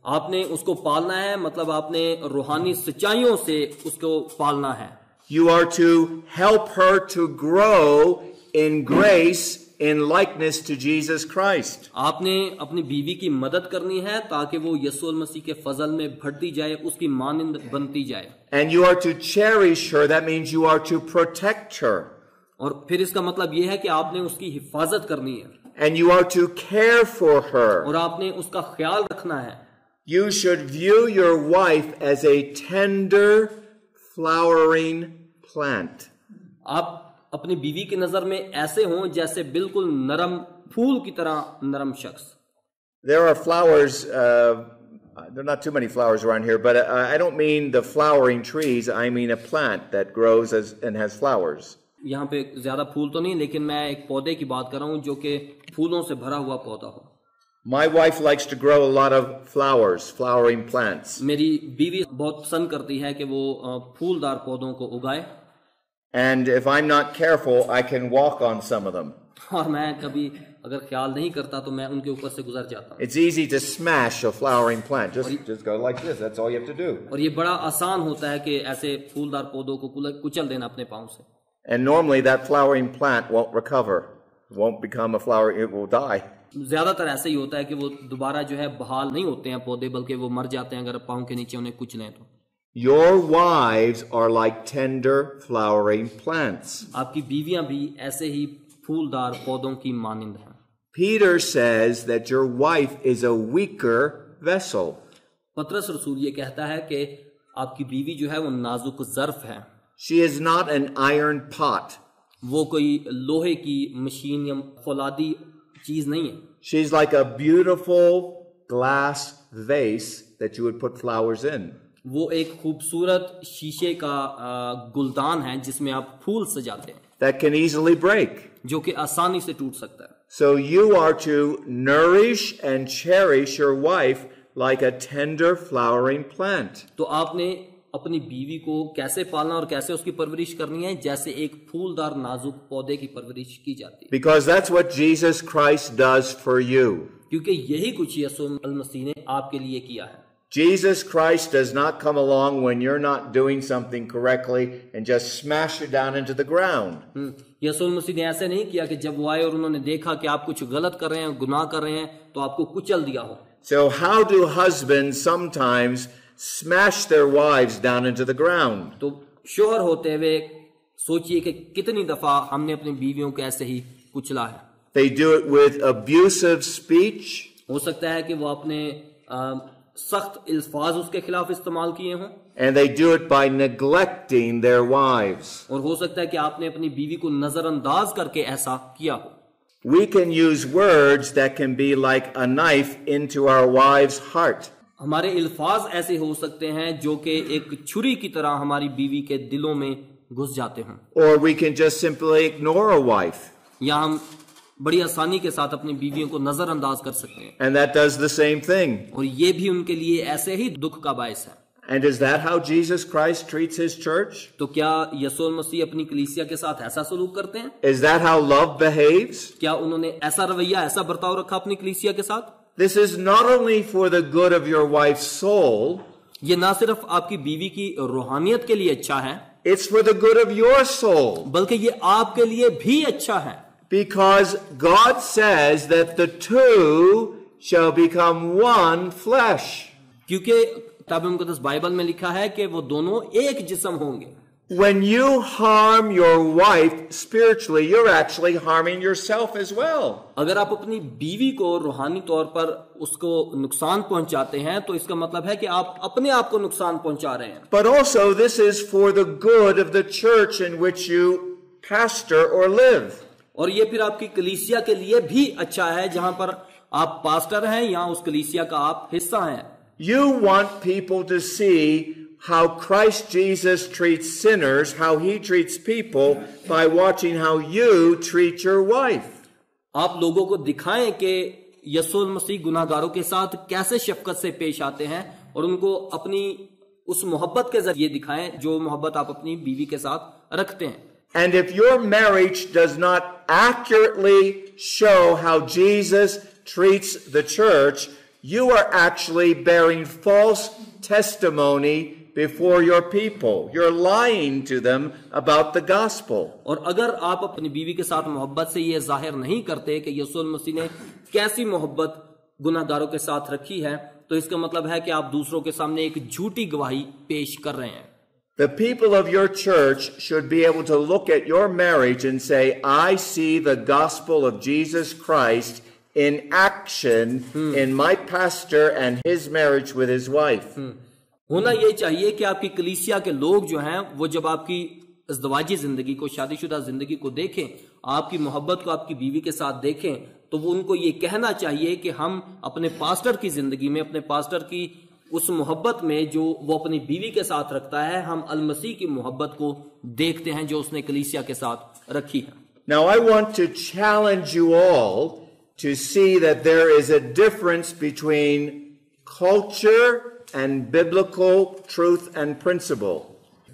आपने उसको पालना है, मतलब आपने रूहानी सच्चाइयों से उसको पालना है। You are to help her to grow in grace in likeness to Jesus Christ. आपने अपनी बीवी की मदद करनी है ताकि वो यीशु मसीह के फजल में बढ़ती जाए, उसकी मानिंद बनती जाए। And you are to cherish her. That means you are to protect her. और फिर इसका मतलब यह है कि आपने उसकी हिफाजत करनी है। And you are to care for her. और आपने उसका ख्याल रखना है। You should view your wife as a tender, flowering plant. आप अपनी बीवी की नजर में ऐसे हों जैसे बिल्कुल नरम फूल की तरह नरम शख्स। There are flowers, there are not too many flowers around here, but I don't mean the flowering trees, I mean a plant that grows and has flowers. यहाँ पे ज्यादा फूल तो नहीं, लेकिन मैं एक पौधे की बात कर रहा हूँ जो कि फूलों से भरा हुआ पौधा हो। My wife likes to grow a lot of flowers, flowering plants. मेरी बीवी बहुत पसंद करती है कि वो फूलदार पौधों को उगाए। And if I'm not careful, I can walk on some of them. और मैं कभी अगर ख्याल नहीं करता तो मैं उनके ऊपर से गुजर जाता हूँ। It's easy to smash a flowering plant. Just go like this. That's all you have to do. और ये बड़ा आसान होता है कि ऐसे फूलदार पौधों को कुचल देना अपने पांव से। And normally that flowering plant won't recover. It won't become a flower. It will die. ज्यादातर ऐसे ही होता है कि वो दोबारा जो है बहाल नहीं होते हैं पौधे, बल्कि वो मर जाते हैं अगर पांव के नीचे उन्हें कुचलें तो। Your wives are like tender flowering plants. आपकी बीवियां भी ऐसे ही फूलदार पौधों की मानिंद हैं। Peter says that your wife is a weaker vessel. पतरस रसूल ये कहता है कि आपकी बीवी जो है वो नाजुक ज़र्फ है। She is not an iron pot. वो कोई लोहे की मशीन या फौलादी चीज नहीं है। She's like a beautiful glass vase that you would put flowers in. वो एक खूबसूरत शीशे का गुलदान है जिसमें आप फूल सजाते हैं। That can easily break. जो कि आसानी से टूट सकता है। So you are to nourish and cherish your wife like a tender flowering plant. तो आपने अपनी बीवी को कैसे पालना और कैसे उसकी परवरिश करनी है, जैसे एक फूलदार नाजुक पौधे की परवरिश की जाती है। Because that's what Jesus Christ does for you. क्योंकि यही कुछ यीशु मसीह ने आपके लिए किया है। Jesus Christ does not come along when you're not doing something correctly and just smash you down into the ground. यीशु मसीह ने ऐसे नहीं किया कि जब वो आए और उन्होंने देखा कि आप कुछ गलत कर रहे हैं, गुनाह कर रहे हैं, तो आपको कुचल दिया हो। So how do husbands sometimes smash their wives down into the ground? तो शोहर होते हुए सोचिए कि कितनी दफा हमने अपनी बीवियों को ऐसे ही कुचला है। They do it with abusive speech. हो सकता है कि वो अपने सख्त अल्फाज उसके खिलाफ इस्तेमाल किए हों, and they do it by neglecting their wives. और हो सकता है कि आपने अपनी बीवी को नजरअंदाज करके ऐसा किया हो। We can use words that can be like a knife into our wives' heart. हमारे अल्फाज ऐसे हो सकते हैं जो कि एक छुरी की तरह हमारी बीवी के दिलों में घुस जाते हों, Or we can just simply ignore a wife. या हम बड़ी आसानी के साथ अपनी बीवियों को नजरअंदाज कर सकते हैं, And that does the same thing. और ये भी उनके लिए ऐसे ही दुख का बायस है। And is that how Jesus Christ treats his church? तो क्या यीशु मसीह अपनी कलीसिया के साथ ऐसा सलूक करते हैं? Is that how love behaves? क्या उन्होंने ऐसा रवैया, ऐसा बर्ताव रखा अपनी कलीसिया के साथ? This is not only for the good of your wife's soul, ये ना सिर्फ आपकी बीवी की रूहानियत के लिए अच्छा है, it's for the good of your soul. बल्कि ये आपके लिए भी अच्छा है, Because God says that the two shall become one flesh. क्योंकि किताब मुकद्दस बाइबल में लिखा है कि वो दोनों एक जिस्म होंगे। When you harm your wife spiritually, you're actually harming yourself as well. अगर आप अपनी बीवी को रूहानी तौर पर उसको नुकसान पहुंचाते हैं तो इसका मतलब है कि आप अपने आप को नुकसान पहुंचा रहे हैं। But also, this is for the good of the church in which you pastor or live. और ये फिर आपकी कलीसिया के लिए भी अच्छा है जहां पर आप पास्टर हैं या उस कलीसिया का आप हिस्सा हैं। You want people to see how Christ Jesus treats sinners, how he treats people, by watching how you treat your wife. आप लोगों को दिखाएं कि यीशु मसीह गुनाहगारों के साथ कैसे शफकत से पेश आते हैं, और उनको अपनी उस मोहब्बत के जरिए दिखाएं जो मोहब्बत आप अपनी बीवी के साथ रखते हैं। And if your marriage does not accurately show how Jesus treats the church, you are actually bearing false testimony before your people. You're lying to them about the gospel. और अगर आप अपनी बीवी के साथ मोहब्बत से ये जाहिर नहीं करते कि यीशु मसीह ने कैसी मोहब्बत गुनाहगारों के साथ रखी है, तो इसका मतलब है कि आप दूसरों के सामने एक झूठी गवाही पेश कर रहे हैं। The people of your church should be able to look at your marriage and say, I see the gospel of Jesus Christ in action in my pastor and his marriage with his wife. होना ये चाहिए कि आपकी कलीसिया के लोग जो हैं वो जब आपकी इज़्दवाजी जिंदगी को, शादीशुदा जिंदगी को देखें, आपकी मोहब्बत को आपकी बीवी के साथ देखें, तो वो उनको ये कहना चाहिए कि हम अपने पास्टर की जिंदगी में, अपने पास्टर की उस मोहब्बत में जो वो अपनी बीवी के साथ रखता है, हम अल मसीह की मोहब्बत को देखते हैं जो उसने कलीसिया के साथ रखी है। Now I want to challenge you all to see that there is a difference between culture and biblical truth and principle.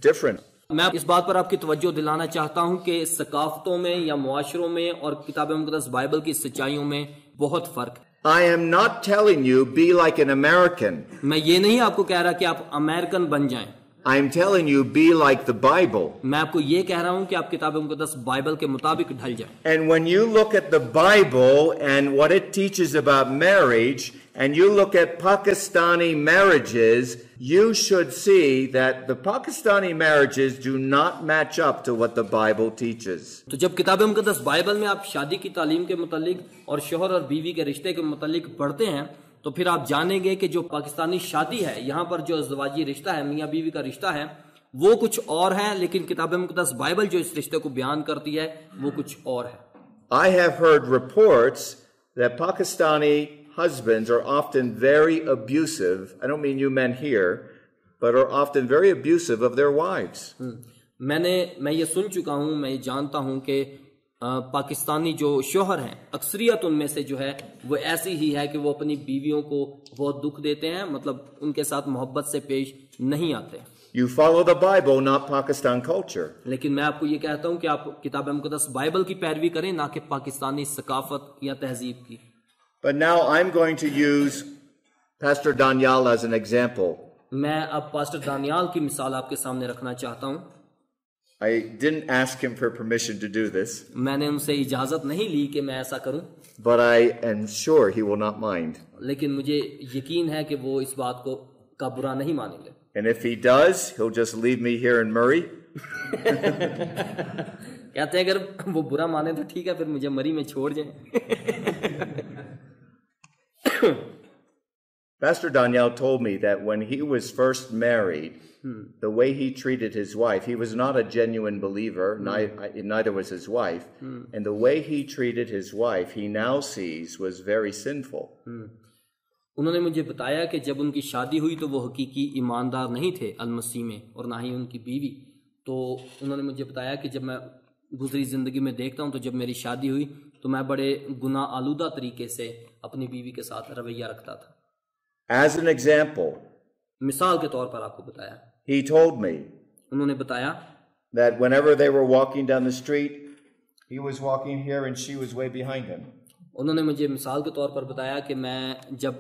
Different. मैं इस बात पर आपकी तवज्जो दिलाना चाहता हूं कि सकाफतों में या मुआशरों में और किताब मुकद्दस बाइबल की सच्चाइयों में बहुत फर्क है। I am not telling you be like an American. मैं ये नहीं आपको कह रहा कि आप अमेरिकन बन जाएं। I am telling you be like the Bible. मैं आपको ये कह रहा हूं कि आप किताब मुकद्दस बाइबल के मुताबिक ढल जाएं। And when you look at the Bible and what it teaches about marriage, and you look at Pakistani marriages, you should see that the Pakistani marriages do not match up to what the Bible teaches. तो जब किताब मुकद्दस Bible में आप शादी की तालीम के मुतालिक और शोहर और बीवी के रिश्ते के मुतालिक पढ़ते हैं, तो फिर आप जानेंगे कि जो पाकिस्तानी शादी है, यहाँ पर जो इज़्दवाजी रिश्ता है, मियाँ बीवी का रिश्ता है, वो कुछ और है, लेकिन किताब मुकद्दस बाइबल जो इस रिश्ते को बयान करती है वो कुछ और है। I have heard reports that Pakistani husbands are often very abusive. I don't mean you men here, but are often very abusive of their wives. मैं ये सुन चुका हूँ, मैं ये जानता हूँ कि पाकिस्तानी जो शोहर हैं, अक्सरियत उनमें से जो है वो ऐसी ही है कि वो अपनी बीवियों को बहुत दुख देते हैं, मतलब उनके साथ मोहब्बत से पेश नहीं आते। You follow the Bible, not Pakistan culture. लेकिन मैं आपको ये कहता हूँ कि आप किताब मुकद्दस बाइबल की पैरवी करें, ना कि पाकिस्तानी सकाफत या तहजीब की। But now I'm going to use Pastor Daniel as an example. मैं अब पास्टर दानियाल की मिसाल आपके सामने रखना चाहता हूँ। I didn't ask him for permission to do this, मैंने उनसे इजाजत नहीं ली कि मैं ऐसा करूं, but I am sure he will not mind. लेकिन मुझे यकीन है कि वो इस बात का बुरा नहीं मानेंगे। And if he does, he'll just leave me here in Murray. कहते हैं अगर वो बुरा माने तो ठीक है, फिर मुझे मरी में छोड़ जाएं। Pastor Daniel told me that when he was first married, the way he treated his wife, he was not a genuine believer, neither was his wife, and the way he treated his wife, he now sees was very sinful. उन्होंने मुझे बताया कि जब उनकी शादी हुई तो वो हकीकी ईमानदार नहीं थे अल-मसीह में, और ना ही उनकी बीवी। तो उन्होंने मुझे बताया कि जब मैं दूसरी ज़िंदगी में देखता हूँ तो जब मेरी शादी हुई तो मैं बड़े गुनाह आलूदा तरीके से अपनी बीवी के साथ रवैया रखता था। As an example, मिसाल के तौर पर आपको बताया, he told me उन्होंने बताया that whenever they were walking down the street, he was walking here and she was way behind him. उन्होंने मुझे मिसाल के तौर पर बताया कि मैं जब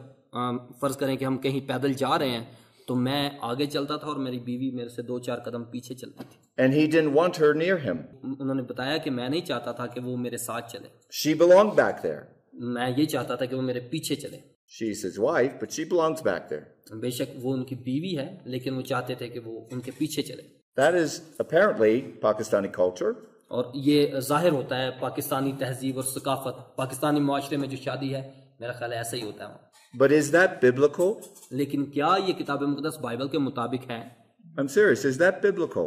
फ़र्ज़ करें कि हम कहीं पैदल जा रहे हैं तो मैं आगे चलता था और मेरी बीवी मेरे से 2-4 कदम पीछे चलती थी। And he didn't want her near him. उन्होंने बताया कि मैं नहीं चाहता था कि वो मेरे साथ चले, She belonged back there. मैं ये चाहता था कि वो मेरे पीछे चले। She's his wife, but she belongs back there. बेशक वो उनकी बीवी है लेकिन वो चाहते थे कि वो उनके पीछे चले। That is apparently Pakistani culture. और ये जाहिर होता है पाकिस्तानी तहजीब और सकाफत, पाकिस्तानी मुआशरे में जो शादी है मेरा ख्याल है ऐसा ही होता है। But is that biblical? लेकिन क्या ये किताब मुक़द्दस बाइबल के मुताबिक है? I'm serious. Is that biblical?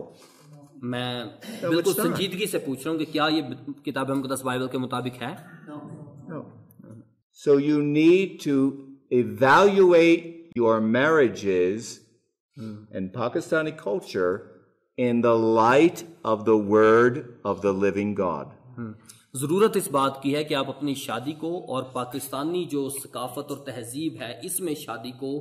मैं No, बिल्कुल it's not. संजीदगी से पूछ रहा हूँ कि क्या ये किताब मुक़द्दस बाइबल के मुताबिक है? No. So you need to evaluate your marriages and Pakistani culture in the light of the word of the living God. ज़रूरत इस बात की है कि आप अपनी शादी को और पाकिस्तानी जो सकाफत और तहजीब है इसमें शादी को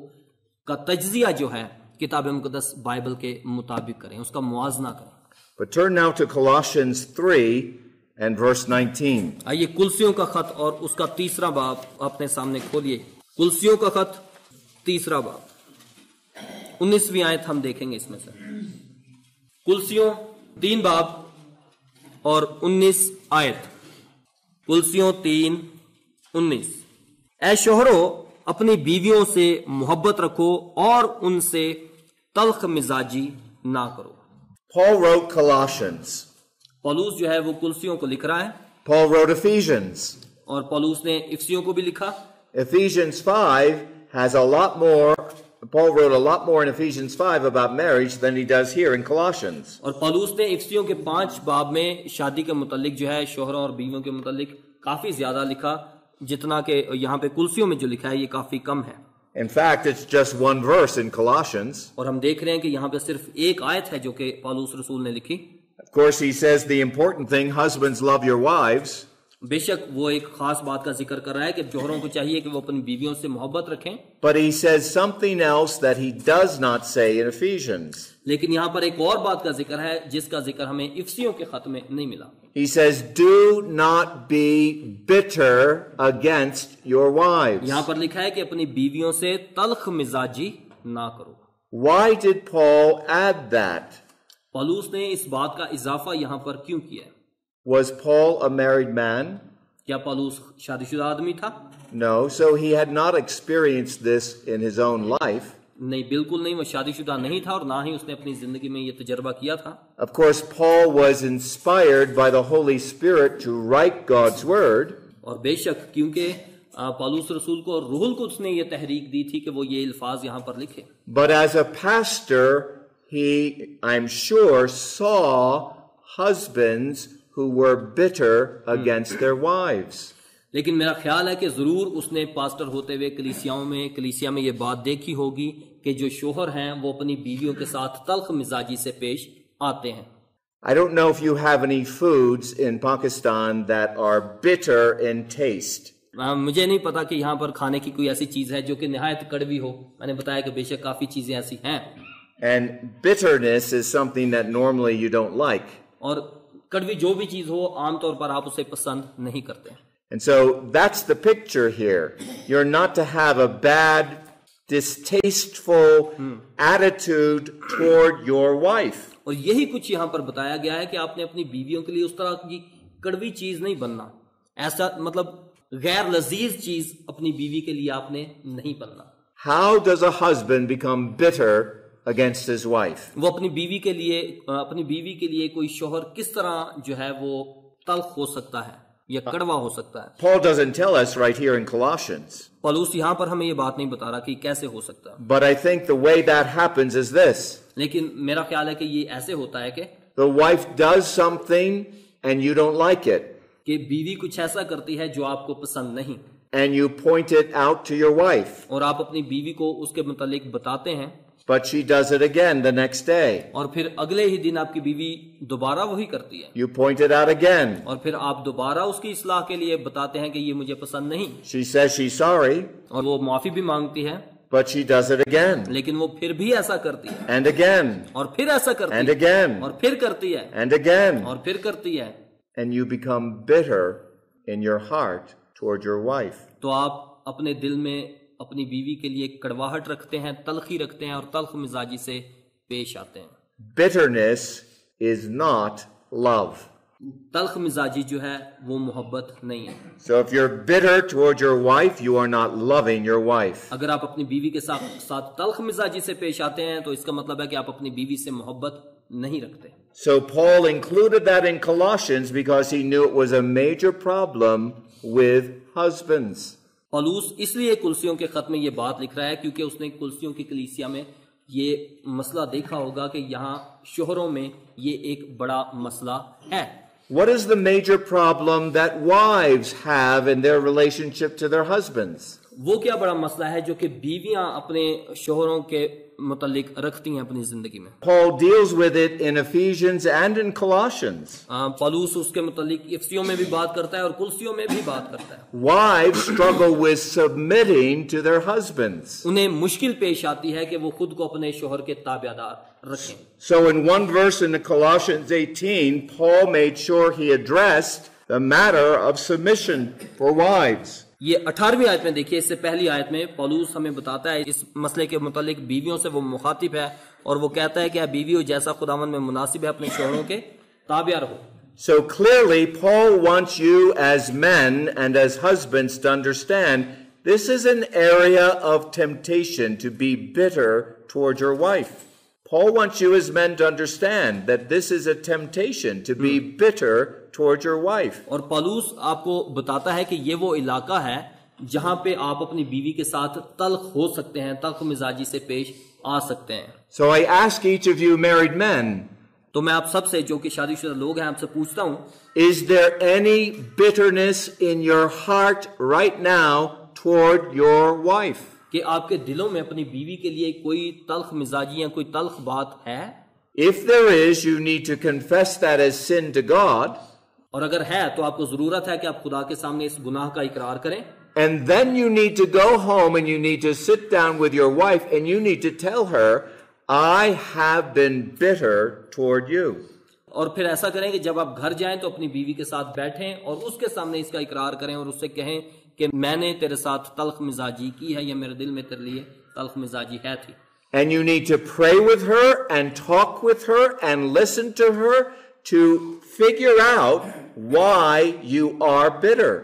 का तज्जिया जो है किताब मुक़द्दस बाइबल के मुताबिक करें, उसका मुआजना करें। But turn now to Colossians 3 and verse 19. आइए कुलसियों का खत और उसका 3रा बाब अपने सामने खोलिए। कुलसियों का खत 3रा बाब 19वीं आयत हम देखेंगे इसमें से। कुलसियों 3 बाब और 19 आयत। कुलसियों 3:19। ऐ शोहरों अपनी बीवियों से मोहब्बत रखो और उनसे तल्ख मिजाजी ना करो। Paul wrote Colossians. पौलुस जो है वो कुलसियों को लिख रहा है, Paul wrote Ephesians. और पौलुस ने इफसियों को भी लिखा। Ephesians 5 has a lot more. Paul wrote a lot more in Ephesians 5 about marriage than he does here in Colossians. और पौलुस ने इफसियों के 5 बाब में शादी के मुतालिक जो है शोहरों और बीवियों के मुतालिक काफी ज्यादा लिखा, जितना कि यहाँ पे कुलसियों में जो लिखा है ये काफी कम है। In fact, it's just one verse in Colossians. और हम देख रहे हैं कि यहाँ पे सिर्फ एक आयत है जो कि पौलुस रसूल ने लिखी। Of course, he says the important thing, husbands, love your wives. बेशक वो एक खास बात का जिक्र कर रहा है कि जोहरों को चाहिए कि वो अपनी बीवियों से मोहब्बत रखें, But he says something else that he does not say in Ephesians. लेकिन यहाँ पर एक और बात का जिक्र है जिसका जिक्र हमें इफसियों के खत में नहीं मिला। He says, do not be bitter against your wives. यहाँ पर लिखा है कि अपनी बीवियों से तल्ख मिजाजी ना करो। Why did Paul add that? पौलुस ने इस बात का इजाफा यहाँ पर क्यों किया? Was Paul a married man? क्या पौलुस शादीशुदा आदमी था? No, so he had not experienced this in his own life. नहीं, बिल्कुल नहीं, वो शादीशुदा नहीं था और ना ही उसने अपनी जिंदगी में ये तजर्बा किया था। Of course, Paul was inspired by the Holy Spirit to write God's word. और बेशक क्योंकि पौलुस रसूल को रूहुल कुद्स ने ये तहरीक दी थी कि वो ये अल्फाज यहाँ पर लिखे। But as a pastor, he, I'm sure, saw husbands who were bitter against their wives. लेकिन मेरा ख्याल है कि जरूर उसने पास्टर होते हुए कलीसिया में ये बात देखी होगी कि जो शोहर हैं वो अपनी बीवियों के साथ तल्ख मिजाजी से पेश आते हैं। I don't know if you have any foods in Pakistan that are bitter in taste. मुझे नहीं पता कि यहाँ पर खाने की कोई ऐसी चीज है जो कि निहायत कड़वी हो। मैंने बताया कि बेशक काफी चीजें ऐसी हैं। And bitterness is something that normally you don't like. और कड़वी जो भी चीज हो आमतौर पर आप उसे पसंद नहीं करते। And so that's the picture here. You're not to have a bad, distasteful attitude toward your wife. और यही कुछ यहाँ पर बताया गया है कि आपने अपनी बीवियों के लिए उस तरह की कड़वी चीज नहीं बनना। ऐसा मतलब गैर लजीज चीज अपनी बीवी के लिए आपने नहीं बनना। How does a husband become bitter against his wife? वो अपनी बीवी के लिए कोई शोहर किस तरह जो है वो तल्ख हो सकता है? या कड़वा हो सकता है। Paul doesn't tell us right here in Colossians. पौलुस यहाँ पर हमें ये बात नहीं बता रहा कि कैसे हो सकता है, But I think the way that happens is this. लेकिन मेरा ख्याल है कि ये ऐसे होता है कि The wife does something and you don't like it. बीवी कुछ ऐसा करती है जो आपको पसंद नहीं, And you point it out to your wife. और आप अपनी बीवी को उसके मुतालिक बताते हैं, But she does it again the next day. और फिर अगले ही दिन आपकी बीवी दोबारा वही करती है, You point it out again. और फिर आप दोबारा उसकी इस्लाह के लिए बताते हैं कि ये मुझे पसंद नहीं, She says she's sorry, और वो माफी भी मांगती है, but she does it again. लेकिन वो फिर भी ऐसा करती है, And again. और फिर ऐसा करती And है, again. और फिर करती है, And again. और फिर करती है, And you become bitter in your heart toward your wife. तो आप अपने दिल में अपनी बीवी के लिए कड़वाहट रखते हैं, तलखी रखते हैं, और तल्ख मिजाजी से पेश आते हैं। Bitterness is not love. तल्ख मिजाजी जो है वो मोहब्बत नहीं है। So if you're bitter toward your wife, you are not loving your wife. अगर आप अपनी बीवी के साथ तल्ख मिजाजी से पेश आते हैं तो इसका मतलब है कि आप अपनी बीवी से मोहब्बत नहीं रखते। So Paul included that in Colossians because he knew it was a major problem with husbands. पौलुस इसलिए कुलसियों के खत में ये बात लिख रहा है क्योंकि उसने कुलसियों की कलीसिया में ये मसला देखा होगा कि यहाँ शोहरों में ये एक बड़ा मसला है। What is the major problem that wives have in their relationship to their husbands? वो क्या बड़ा मसला है जो कि बीवियां अपने शोहरों के मुतालिक रखती हैं अपनी जिंदगी में। Paul deals with it in Ephesians and in Colossians. पौलुस उसके मुतालिक इफसियों में भी बात करता है और कुलसियों में भी बात करता है। Wives struggle with submitting to their husbands. उन्हें मुश्किल पेश आती है कि वो खुद को अपने शोहर के ताबेदार रखें। So in one verse in the Colossians 18, Paul made sure he addressed the matter of submission for wives. ये 18वीं आयत में देखिए, इससे पहली आयत में पौलुस हमें बताता है इस मसले के मुतालिक बीवियों से वो मुखातिब है और वो कहता है कि आप बीवियों जैसा खुदावंद में मुनासिब है अपने शोहरों के ताबिया रहो। So clearly Paul wants you as men and as husbands to understand this is an area of temptation to be bitter toward your wife. Paul wants you as men to understand that this is a temptation to be bitter toward your wife. और पौलुस आपको बताता है कि ये वो इलाका है जहां पे आप अपनी बीवी के साथ तल्ख हो सकते हैं, तल्ख मिजाजी से पेश आ सकते हैं। So I ask each of you married men, तो मैं आप सबसे जो कि शादीशुदा लोग हैं आपसे पूछता हूं, is there any bitterness in your heart right now toward your wife? कि आपके दिलों में अपनी बीवी के लिए कोई तल्ख मिजाजी या कोई तल्ख बात है? If there is, you need to confess that as sin to God. और अगर है तो आपको जरूरत है कि आप खुदा के सामने इस गुनाह का इकरार करें। And then you need to go home and you need to sit down with your wife and you need to tell her, I have been bitter toward you. और फिर ऐसा करें कि जब आप घर जाएं तो अपनी बीवी के साथ बैठें और उसके सामने इसका इकरार करें और उससे कहें कि मैंने तेरे साथ तल्ख मिजाजी की है या मेरे दिल में तेरे लिए तल्ख मिजाजी है थी। And you need to pray with her and talk with her and listen to her to figure out why you are bitter.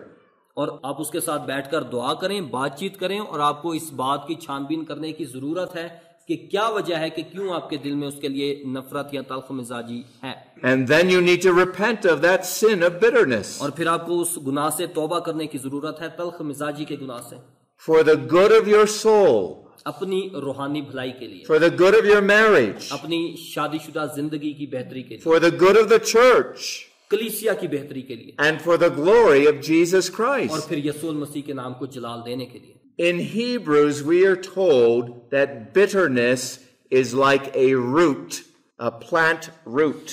और आप उसके साथ बैठकर दुआ करें, बातचीत करें और आपको इस बात की छानबीन करने की जरूरत है कि क्या वजह है कि क्यों आपके दिल में उसके लिए नफरत या तल्ख मिजाजी है। And then you need to repent of that sin of bitterness. और फिर आपको उस गुनाह से तौबा करने की जरूरत है, तल्ख मिजाजी के गुनाह से, For the good of your soul. अपनी रूहानी भलाई के लिए, For the good of your marriage. अपनी शादीशुदा जिंदगी की बेहतरी के लिए, For the good of the church. कलीसिया की बेहतरी के लिए, And for the glory of Jesus और Christ. फिर यसूल मसीह के नाम को जलाल देने के लिए। In Hebrews, we are told that bitterness is like a root, a plant root.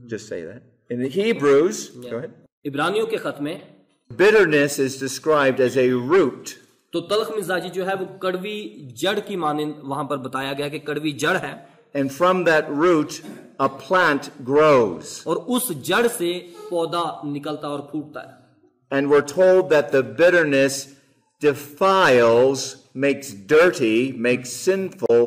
Just say that. In the Hebrews, go ahead. इब्रानियों के खत में Bitterness is described as a root. तो तल्ख मिजाजी जो है वो कड़वी जड़ की मानिंद वहां पर बताया गया कि कड़वी जड़ है, And from that root, a plant grows. और उस जड़ से पौधा निकलता और फूटता है। And we're told that the bitterness defiles, makes dirty, makes sinful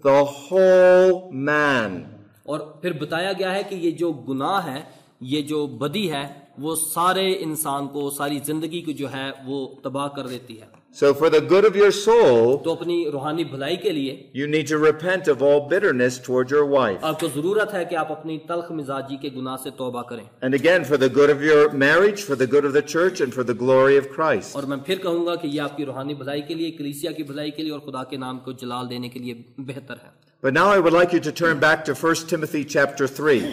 the whole man. और फिर बताया गया है कि ये जो गुनाह है, ये जो बदी है, वो सारे इंसान को, सारी जिंदगी को जो है वो तबाह कर देती है। So for the good of your soul, तो अपनी रूहानी भलाई के लिए you need to repent of all bitterness toward your wife. आपको जरूरत है कि आप अपनी तल्ख मिजाजी के गुनाह से तौबा करें। And again, for the good of your marriage, for the good of the church, and for the glory of Christ. और मैं फिर कहूंगा कि ये आपकी रूहानी भलाई के लिए, कलीसिया की भलाई के लिए और खुदा के नाम को जलाल देने के लिए बेहतर है। But now I would like you to turn back to 1 Timothy chapter 3.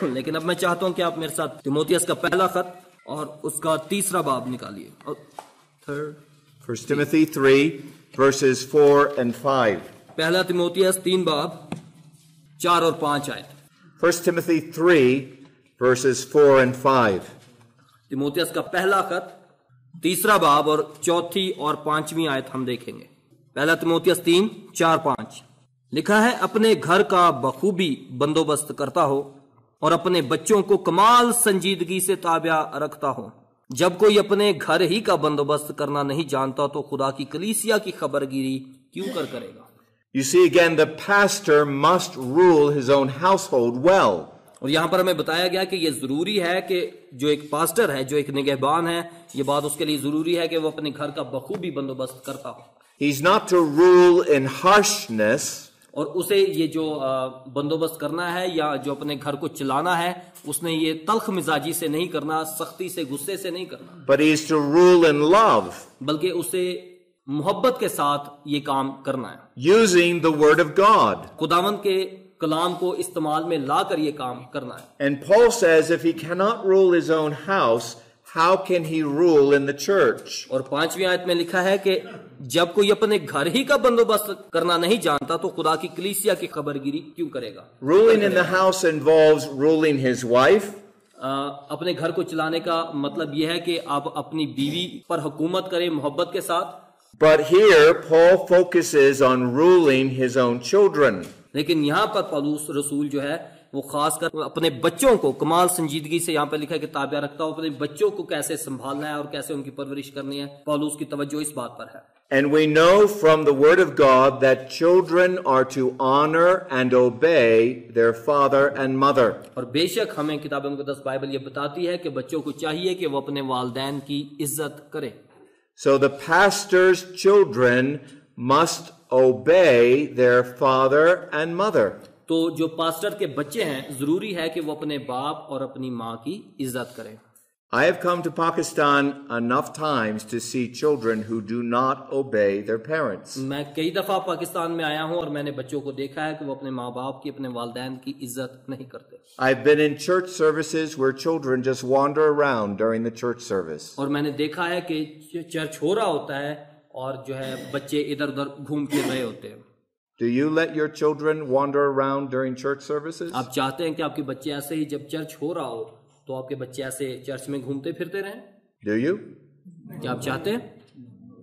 लेकिन अब मैं चाहता हूं कि आप मेरे साथ तिमोथियस का पहला खत और उसका तीसरा बाब निकालिए। 1 Timothy 3, verses 4 and 5. पहला तिमोथियस 3 बाब 4 और 5 आयत। 1 Timothy 3, verses 4 and 5. तिमोथियस का पहला खत तीसरा बाब और चौथी और पांचवी आयत हम देखेंगे। पहला तिमोथियस 3, 4, 5 लिखा है, अपने घर का बखूबी बंदोबस्त करता हो और अपने बच्चों को कमाल संजीदगी से ताबिया रखता हो। जब कोई अपने घर ही का बंदोबस्त करना नहीं जानता तो खुदा की कलीसिया की खबरगिरी क्यों करेगा। You see again, the pastor must rule his own household well. और यहां पर हमें बताया गया कि यह जरूरी है कि जो एक पास्टर है, जो एक निगहबान है, ये बात उसके लिए जरूरी है कि वो अपने घर का बखूबी बंदोबस्त करता हो। He's not to rule in harshness, और उसे ये जो बंदोबस्त करना है या जो अपने घर को चलाना है, उसने ये तल्ख मिजाजी से नहीं करना, सख्ती से, गुस्से से नहीं करना, but he is to rule in love, बल्कि उसे मोहब्बत के साथ ये काम करना है, using the word of God. खुदावंद के कलाम को इस्तेमाल में लाकर ये काम करना है। And Paul says if he cannot rule his own house, how can he rule in the church? और 5वीं आयत में लिखा है कि जब कोई अपने घर ही का बंदोबस्त करना नहीं जानता तो खुदा की कलीसिया की खबरगिरी क्यों करेगा। Ruling in the house involves ruling his wife, अपने घर को चलाने का मतलब यह है कि आप अपनी बीवी पर हुकूमत करें मोहब्बत के साथ। but here Paul focuses on ruling his own children. लेकिन यहाँ पर पौलुस रसूल जो है वो खासकर अपने बच्चों को कमाल संजीदगी से, यहाँ पर लिखा है कि ताबिया रखता हो, अपने बच्चों को कैसे संभालना है और कैसे उनकी परवरिश करनी है। पौलुस की तवज्जो इस बात पर है। And we know from the word of God that children are to honor and obey their father and mother. और बेशक हमें किताब मुक़द्दस बाइबल ये बताती है कि बच्चों को चाहिए कि वो अपने वालिदैन की इज्जत करें। So the pastor's children must obey their father and mother. तो जो पास्टर के बच्चे हैं जरूरी है कि वो अपने बाप और अपनी माँ की इज्जत करें। I have come to Pakistan enough times to see children who do not obey their parents. मैं कई दफा पाकिस्तान में आया हूँ और मैंने बच्चों को देखा है कि वो अपने माँ बाप की, अपने वालिदैन की इज्जत नहीं करते। I've been in church services where children just wander around during the church service. और मैंने देखा है कि चर्च हो रहा होता है और जो है बच्चे इधर उधर घूम फिर रहे होते हैं। Do you let your children wander around during church services? आप चाहते हैं कि आपके बच्चे ऐसे ही जब चर्च हो रहा हो तो आपके बच्चे ऐसे चर्च में घूमते फिरते रहें? Do you? क्या आप चाहते हैं?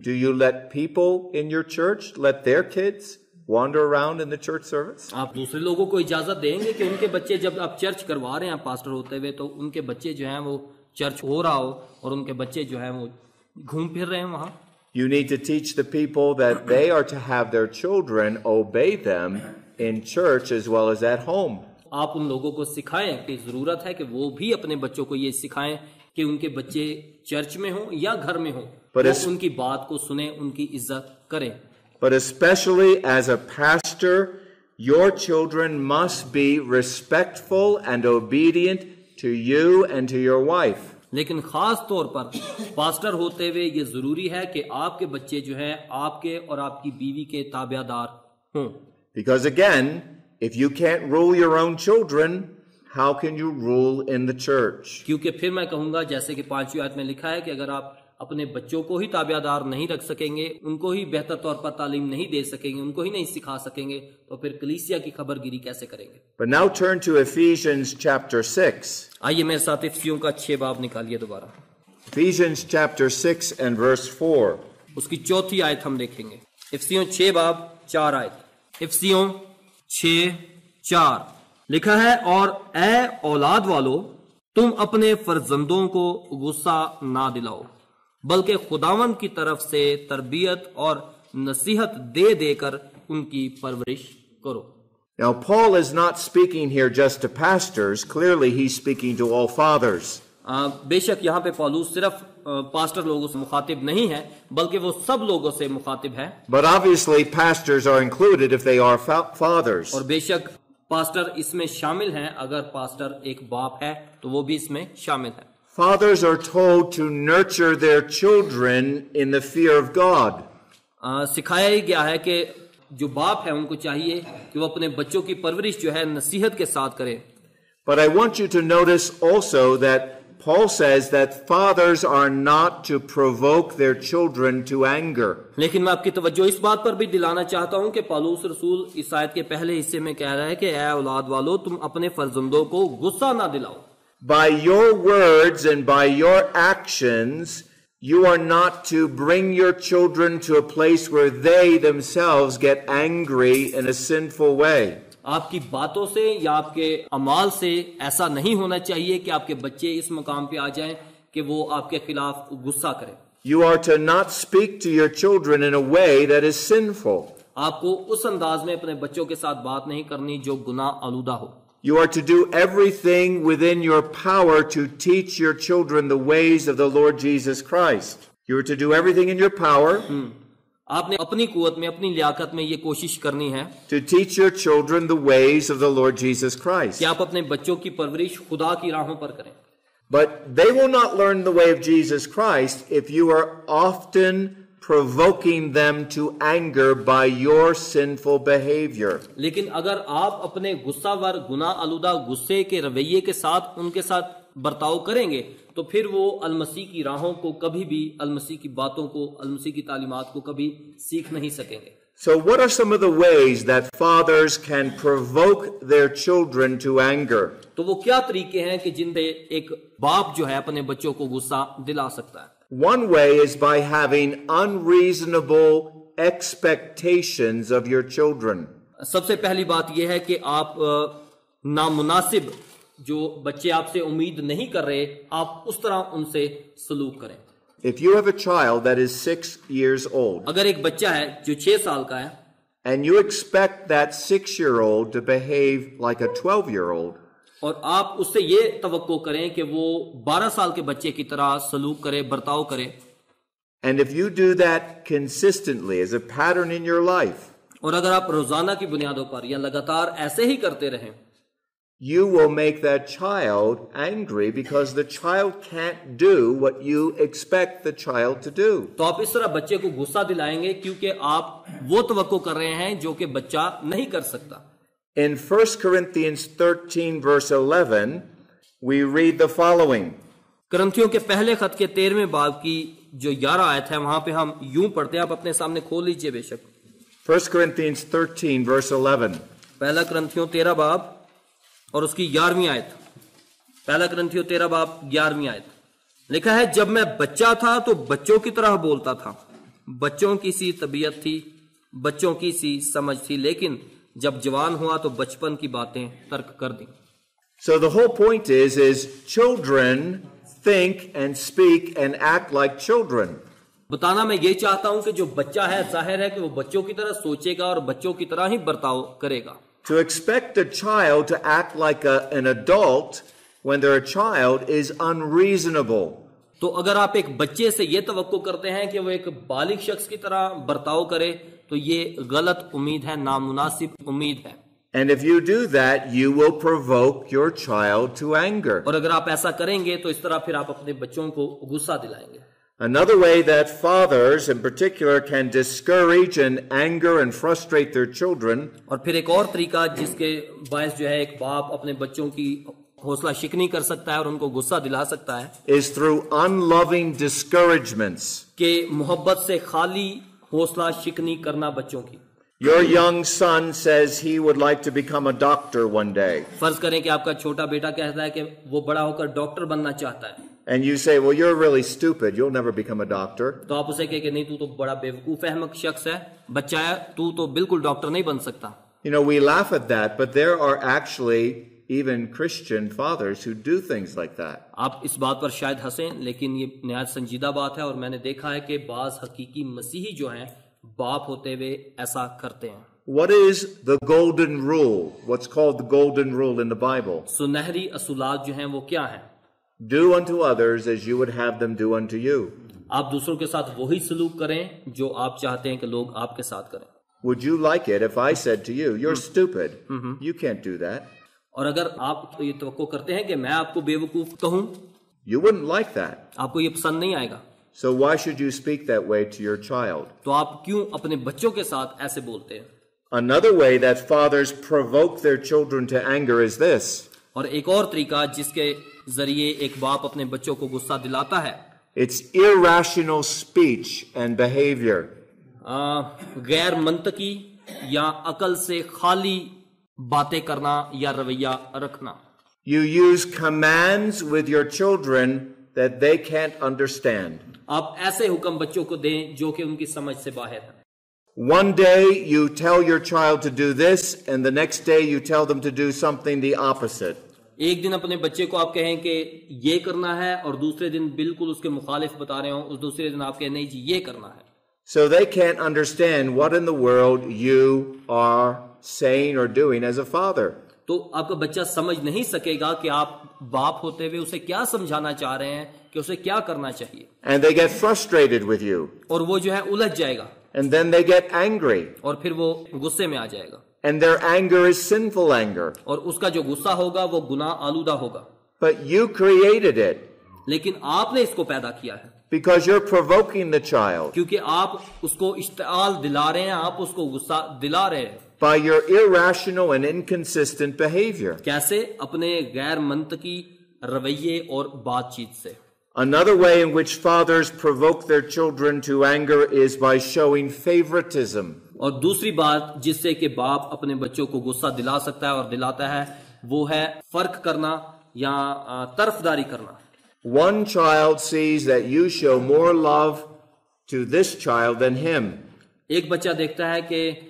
Do you let people in your church let their kids wander around in the church service? आप दूसरे लोगों को इजाजत देंगे कि उनके बच्चे, जब आप चर्च करवा रहे हैं पास्टर होते हुए, तो उनके बच्चे जो हैं वो चर्च हो रहा हो और उनके बच्चे जो हैं वो घूम फिर रहे हैं वहां? You need to teach the people that they are to have their children obey them in church as well as at home. आप उन लोगों को सिखाएं कि जरूरत है कि वो भी अपने बच्चों को ये सिखाएं कि उनके बच्चे चर्च में हो या घर में हो, वो उनकी बात को सुने, उनकी इज्जत करें। But especially as a pastor, your children must be respectful and obedient to you and to your wife. लेकिन खास तौर पर पास्टर होते हुए ये जरूरी है कि आपके बच्चे जो हैं आपके और आपकी बीवी के ताबियादार हों। Because again, if you can't rule your own children, how can you rule in the church? क्योंकि फिर मैं कहूंगा, जैसे कि 5वीं आयत में लिखा है कि अगर आप अपने बच्चों को ही ताबियादार नहीं रख सकेंगे, उनको ही बेहतर तौर पर तालीम नहीं दे सकेंगे, उनको ही नहीं सिखा सकेंगे, तो फिर कलीसिया की खबरगिरी कैसे करेंगे। But now turn to Ephesians chapter 6. आइए मेरे साथ इफिसियों का 6 बाब निकालिए दोबारा। Ephesians chapter 6 and verse 4. उसकी 4थी आयत हम देखेंगे। इफिसियों 6 बाब 4 आयत। इफिसियों 6:4 लिखा है, और ए औलाद वालो, तुम अपने फर्जंदों को गुस्सा ना दिलाओ, बल्कि खुदावंद की तरफ से तरबियत और नसीहत दे देकर उनकी परवरिश करो। Now Paul is not speaking here just to pastors. Clearly he's speaking to all fathers. बेशक यहाँ पे पौलुस सिर्फ पास्टर लोगों से मुखातिब नहीं है, बल्कि वो सब लोगों से मुखातिब है। But obviously pastors are included if they are fathers. और बेशक पास्टर इसमें शामिल हैं, अगर पास्टर एक बाप है तो वो भी इसमें शामिल है। Fathers are told to nurture their children in the fear of God. सिखाया ही गया है कि जो बाप है उनको चाहिए कि वो अपने बच्चों की परवरिश जो है नसीहत के साथ करें। But I want you to notice also that Paul says that fathers are not to provoke their children to anger. लेकिन मैं आपकी तवज्जो इस बात पर भी दिलाना चाहता हूं कि पौलुस रसूल इस आयत के पहले हिस्से में कह रहा है कि ऐ औलाद वालों, तुम अपने फर्जंदों को गुस्सा ना दिलाओ। By your words and by your actions, you are not to bring your children to a place where they themselves get angry in a sinful way. आपकी बातों से या आपके अमाल से ऐसा नहीं होना चाहिए कि आपके बच्चे इस मकाम पे आ जाएं कि वो आपके खिलाफ गुस्सा करें। You are to not speak to your children in a way that is sinful. आपको उस अंदाज में अपने बच्चों के साथ बात नहीं करनी जो गुनाह आलूदा हो। You are to do everything within your power to teach your children the ways of the Lord Jesus Christ. You are to do everything in your power आपने अपनी कुवत में, अपनी लियाकत में ये कोशिश करनी है to teach your children the ways of the Lord Jesus Christ. कि आप अपने बच्चों की परवरिश खुदा की राहों पर करें। But they will not learn the way of Jesus Christ if you are often provoking them to anger by your sinful behavior. लेकिन अगर आप अपने गुस्सावर, गुनाह आलूदा गुस्से के रवैये के साथ उनके साथ बर्ताव करेंगे तो फिर वो अलमसीह की राहों को कभी भी, अलमसीह की बातों को, अलमसीह की तालीमात को कभी सीख नहीं सकेंगे। So what are some of the ways that fathers can provoke their children to anger? तो वो क्या तरीके हैं कि जिनसे एक बाप जो है अपने बच्चों को गुस्सा दिला सकता है? One way is by having unreasonable expectations of your children. सबसे पहली बात यह है कि आप नामुनासिब जो बच्चे आपसे उम्मीद नहीं कर रहे, आप उस तरह उनसे सलूक करें। If you have a child that is 6 years old, अगर एक बच्चा है जो 6 साल का है and you expect that 6-year-old to behave like a 12-year-old, और आप उससे ये तवक्को करें कि वो 12 साल के बच्चे की तरह सलूक करे, बर्ताव करे, and if you do that consistently as a pattern in your life, और अगर आप रोजाना की बुनियादों पर या लगातार ऐसे ही करते रहें, you will make that child angry because the child can't do what you expect the child to do. तो आप इस तरह बच्चे को गुस्सा दिलाएंगे क्योंकि आप वो तवक्को कर रहे हैं जो कि बच्चा नहीं कर सकता। In 1 Corinthians 13 verse 11, we read the following. करंथियों के पहले खत के 13वें बाब की जो 11 आयत है वहां पे हम यूं पढ़ते हैं, आप अपने सामने खोल लीजिए बेशक। 1 Corinthians 13 verse 11. पहला करंथियों 13 बाब और उसकी 11वीं आयत। पहला करंथियों 13 बाब 11वीं आयत लिखा है, जब मैं बच्चा था तो बच्चों की तरह बोलता था, बच्चों की सी तबीयत थी, बच्चों की सी समझ थी, लेकिन जब जवान हुआ तो बचपन की बातें तर्क कर दी। So the whole point is children think and speak and act like children. बताना मैं ये चाहता हूं कि जो बच्चा है जाहिर है कि वो बच्चों की तरह सोचेगा और बच्चों की तरह ही बर्ताव करेगा। To expect a child to act like an adult when they're a child is unreasonable. तो अगर आप एक बच्चे से ये तवक्को करते हैं कि वो एक बालिग शख्स की तरह बर्ताव करे तो ये गलत उम्मीद है, नामुनासिब उम्मीद है। And if you do that, you will provoke your child to anger. और अगर आप ऐसा करेंगे तो इस तरह फिर आप अपने बच्चों को गुस्सा दिलाएंगे। Another way that fathers in particular can discourage and anger and frustrate their children और फिर एक और तरीका जिसके बायस जो है एक बाप अपने बच्चों की हौसला शिकनी कर सकता है और उनको गुस्सा दिला सकता है is through unloving discouragements. कि मोहब्बत से खाली हौसला शिकनी करना बच्चों की। Your young son says he would like to become a doctor one day. फर्ज करें कि आपका छोटा बेटा कहता है कि वो बड़ा होकर डॉक्टर बनना चाहता है। And you say, well, you're really stupid. You'll never become a doctor. तो आप उसे कहे कि नहीं, तू तो बड़ा बेवकूफ अहमक शख्स है, बच्चा है, तू तो बिल्कुल डॉक्टर नहीं बन सकता। You know, we laugh at that, but there are actually even Christian fathers who do things like that. आप इस बात पर शायद हंसें, लेकिन ये निहायत संजीदा बात है और मैंने देखा है कि बाज हकीकी मसीही जो हैं बाप होते हुए ऐसा करते हैं। What is the golden rule? What's called the golden rule in the Bible? सुनहरी असूलात जो हैं वो क्या हैं? Do unto others as you would have them do unto you. आप दूसरों के साथ वही सलूक करें जो आप चाहते हैं कि लोग आपके साथ करें. Would you like it if I said to you, you're stupid? You can't do that. और अगर आप ये तवक्को करते हैं कि मैं आपको बेवकूफ कहूं, You wouldn't like that. आपको ये पसंद नहीं आएगा. So why should you speak that way to your child? तो आप क्यों अपने बच्चों के साथ ऐसे बोलते हैं? Another way that fathers provoke their children to anger is this. और एक और तरीका जिसके जरिए एक बाप अपने बच्चों को गुस्सा दिलाता है, It's irrational speech and behavior. गैर मंतकी या अकल से खाली बातें करना या रवैया रखना. You use commands with your children that they can't understand. आप ऐसे हुक्म बच्चों को दें जो कि उनकी समझ से बाहर है. One day you tell your child to do this, and the next day you tell them to do something the opposite. एक दिन अपने बच्चे को आप कहें कि ये करना है और दूसरे दिन बिल्कुल उसके मुखालिफ बता रहे हो, उस दूसरे दिन आप कहें नहीं जी ये करना है. So they can't understand what in the world you are saying or doing as a father. तो आपका बच्चा समझ नहीं सकेगा कि आप बाप होते हुए उसे क्या समझाना चाह रहे हैं, कि उसे क्या करना चाहिए. And they get frustrated with you. और वो जो है उलझ जाएगा. And then they get angry. और फिर वो गुस्से में आ जाएगा. And their anger is sinful anger. और उसका जो गुस्सा होगा वो गुनाह आलूदा होगा. But you created it. लेकिन आपने इसको पैदा किया है. Because you're provoking the child. क्योंकि आप उसको इश्तिआल दिला रहे हैं, आप उसको गुस्सा दिला रहे हैं. By your irrational and inconsistent behavior. कैसे? अपने गैर मंतकी रवैये और बातचीत से. Another way in which fathers provoke their children to anger is by showing favoritism. और दूसरी बात जिससे कि बाप अपने बच्चों को गुस्सा दिला सकता है और दिलाता है वो है फर्क करना या तरफदारी करना. One child sees that you show more love to this child than him. एक बच्चा देखता है कि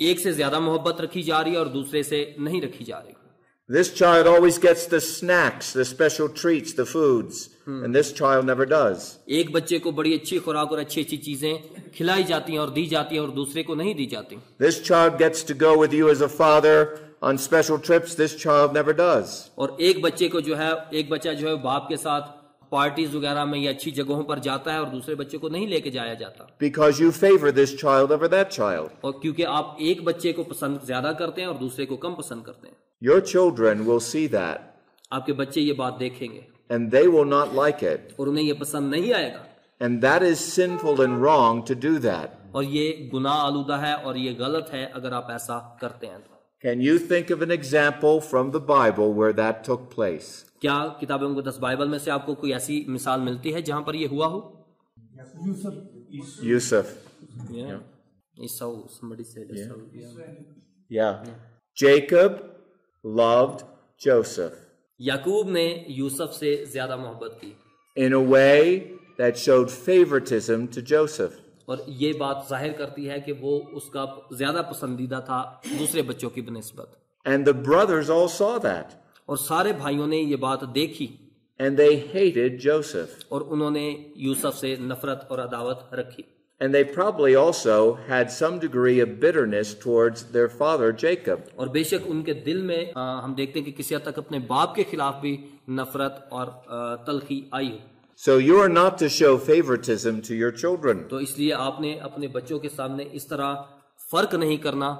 एक से ज्यादा मोहब्बत रखी जा रही है और दूसरे से नहीं रखी जा रही. This child always gets the snacks, the special treats, the foods, and this child never does. एक बच्चे को बड़ी अच्छी खुराक और अच्छी अच्छी चीजें खिलाई जाती हैं और दी जाती हैं और दूसरे को नहीं दी जाती. This child gets to go with you as a father on special trips. This child never does. और एक बच्चे को जो है, एक बच्चा जो है बाप के साथ पार्टीज वगैरह में या अच्छी जगहों पर जाता है और दूसरे बच्चे को नहीं लेके जाया जाता. Because you favor this child over that child. और क्योंकि आप एक बच्चे को पसंद ज्यादा करते हैं और दूसरे को कम पसंद करते हैं. Your children will see that. आपके बच्चे ये बात देखेंगे. And they will not like it. और उन्हें ये पसंद नहीं आएगा. And that is sinful and wrong to do that. और ये गुनाह आलूदा है और ये गलत है अगर आप ऐसा करते हैं. Can you think of an example from the Bible where that took place? क्या किताब मुक़द्दस बाइबल में से आपको कोई ऐसी मिसाल मिलती है जहां पर ये हुआ हो? Yusuf. Yeah. Esau, somebody said Esau. Yeah. Jacob loved Joseph याकूब ने यूसुफ से ज्यादा मोहब्बत की. in a way that showed favoritism to Joseph. और ये बात जाहिर करती है कि वो उसका ज्यादा पसंदीदा था दूसरे बच्चों की बनिस्बत. And the brothers all saw that. और सारे भाइयों ने ये बात देखी. And they hated Joseph. और उन्होंने यूसुफ से नफरत और अदावत रखी. And they probably also had some degree of bitterness towards their father Jacob. और बेशक उनके दिल में हम देखते हैं कि किसी हद तक अपने बाप के खिलाफ भी नफरत और तलखी आई हो. So you are not to show favoritism to your children. तो इसलिए आपने अपने बच्चों के सामने इस तरह फर्क नहीं करना,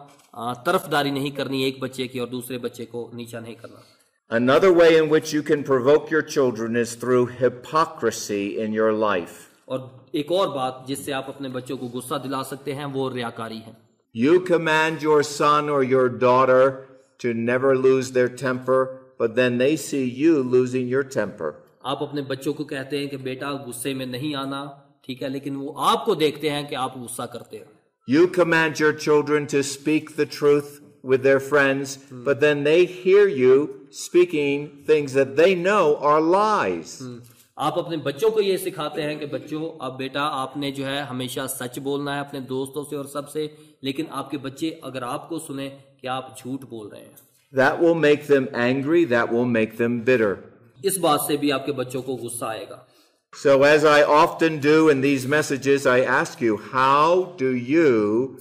तरफदारी नहीं करनी एक बच्चे की और दूसरे बच्चे को नीचा नहीं करना. Another way in which you can provoke your children is through hypocrisy in your life. और एक और बात जिससे आप अपने बच्चों को गुस्सा दिला सकते हैं वो रियाकारी है. You command your son or your daughter to never lose their temper, but then they see you losing your temper. आप अपने बच्चों को कहते हैं कि बेटा गुस्से में नहीं आना, ठीक है, लेकिन वो आपको देखते हैं कि आप गुस्सा करते हैं. You command your children to speak the truth with their friends, but then they hear you speaking things that they know are lies. आप अपने बच्चों को ये सिखाते हैं कि बच्चों अब बेटा आपने जो है हमेशा सच बोलना है अपने दोस्तों से और सबसे, लेकिन आपके बच्चे अगर आपको सुने कि आप झूठ बोल रहे हैं. That will make them angry, that will make them bitter. इस बात से भी आपके बच्चों को गुस्सा आएगा. So as I often do in these messages, I ask you, how do you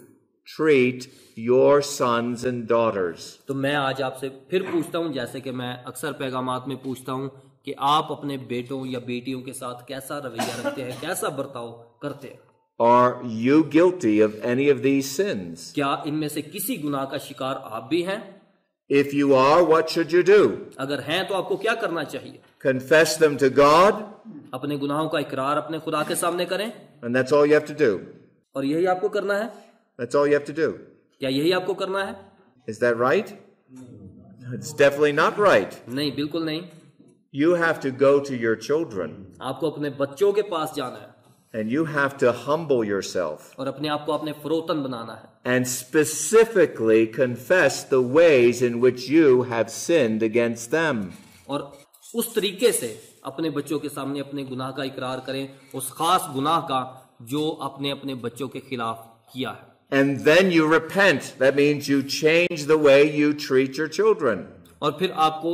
treat your sons and daughters? तो मैं आज आपसे फिर पूछता हूं, जैसे कि मैं अक्सर पैगामात में पूछता हूं कि आप अपने बेटों या बेटियों के साथ कैसा रवैया रखते हैं, कैसा बर्ताव करते हैं। Are you guilty of any of these sins? क्या इनमें से किसी गुनाह का शिकार आप भी हैं? If you are, what should you do? अगर हैं तो आपको क्या करना चाहिए? Confess them to God, अपने गुनाहों का इकरार अपने खुदा के सामने करें, and that's all you have to do. और यही आपको करना है। That's all you have to do. क्या यही आपको करना है? Is that right? It's definitely not right. नहीं, बिल्कुल नहीं। You have to go to your children, आपको अपने बच्चों के पास जाना है and you have to humble yourself और अपने आप को अपने फरोतन बनाना है, and specifically confess the ways in which you have sinned against them. और उस तरीके से अपने बच्चों के सामने अपने गुनाह का इकरार करें, उस खास गुनाह का जो आपने अपने बच्चों के खिलाफ किया है। And then you repent. That means you change the way you treat your children. और फिर आपको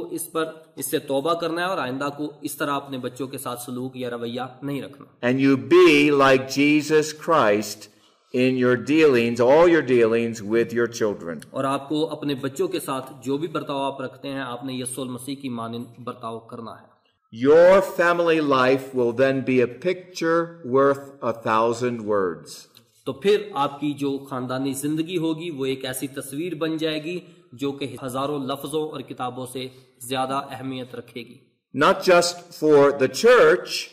इससे तौबा करना है और आइंदा को इस तरह अपने बच्चों के साथ सलूक या रवैया नहीं रखना। And you be like Jesus Christ in your dealings, all your dealings with your children. और आपको अपने बच्चों के साथ जो भी बर्ताव आप रखते हैं, आपने यीशु मसीह की मानिंद बर्ताव करना है। Your family life will then be a picture worth 1,000 words. तो फिर आपकी जो खानदानी जिंदगी होगी वो एक ऐसी तस्वीर बन जाएगी जो कि हजारों लफ्जों और किताबों से ज्यादा अहमियत रखेगी। Not just for the church,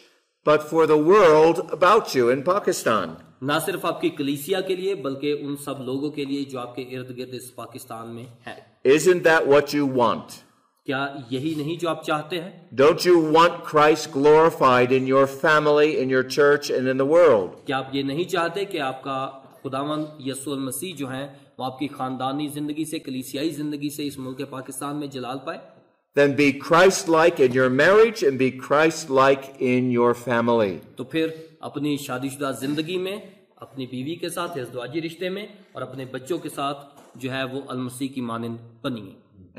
but for the world about you in Pakistan. ना सिर्फ आपकी कलीसिया के लिए बल्कि उन सब लोगों के लिए जो आपके इर्द गिर्द इस पाकिस्तान में है। Isn't that what you want? क्या यही नहीं जो आप चाहते हैं? Don't you want Christ glorified in your family, in your church, and in the world? क्या आप ये नहीं चाहते कि आपका खुदावंद यीशु मसीह जो है वो आपकी खानदानी जिंदगी से, कलीसियाई जिंदगी से इस मुल्क पाकिस्तान में जलाल पाए? Then be Christ-like in your marriage and be Christ-like in your family. तो फिर अपनी शादीशुदा जिंदगी में, अपनी बीवी के साथ इज़्दिवाजी रिश्ते में और अपने बच्चों के साथ जो है वो अलमसीह की मानिंद बनिए।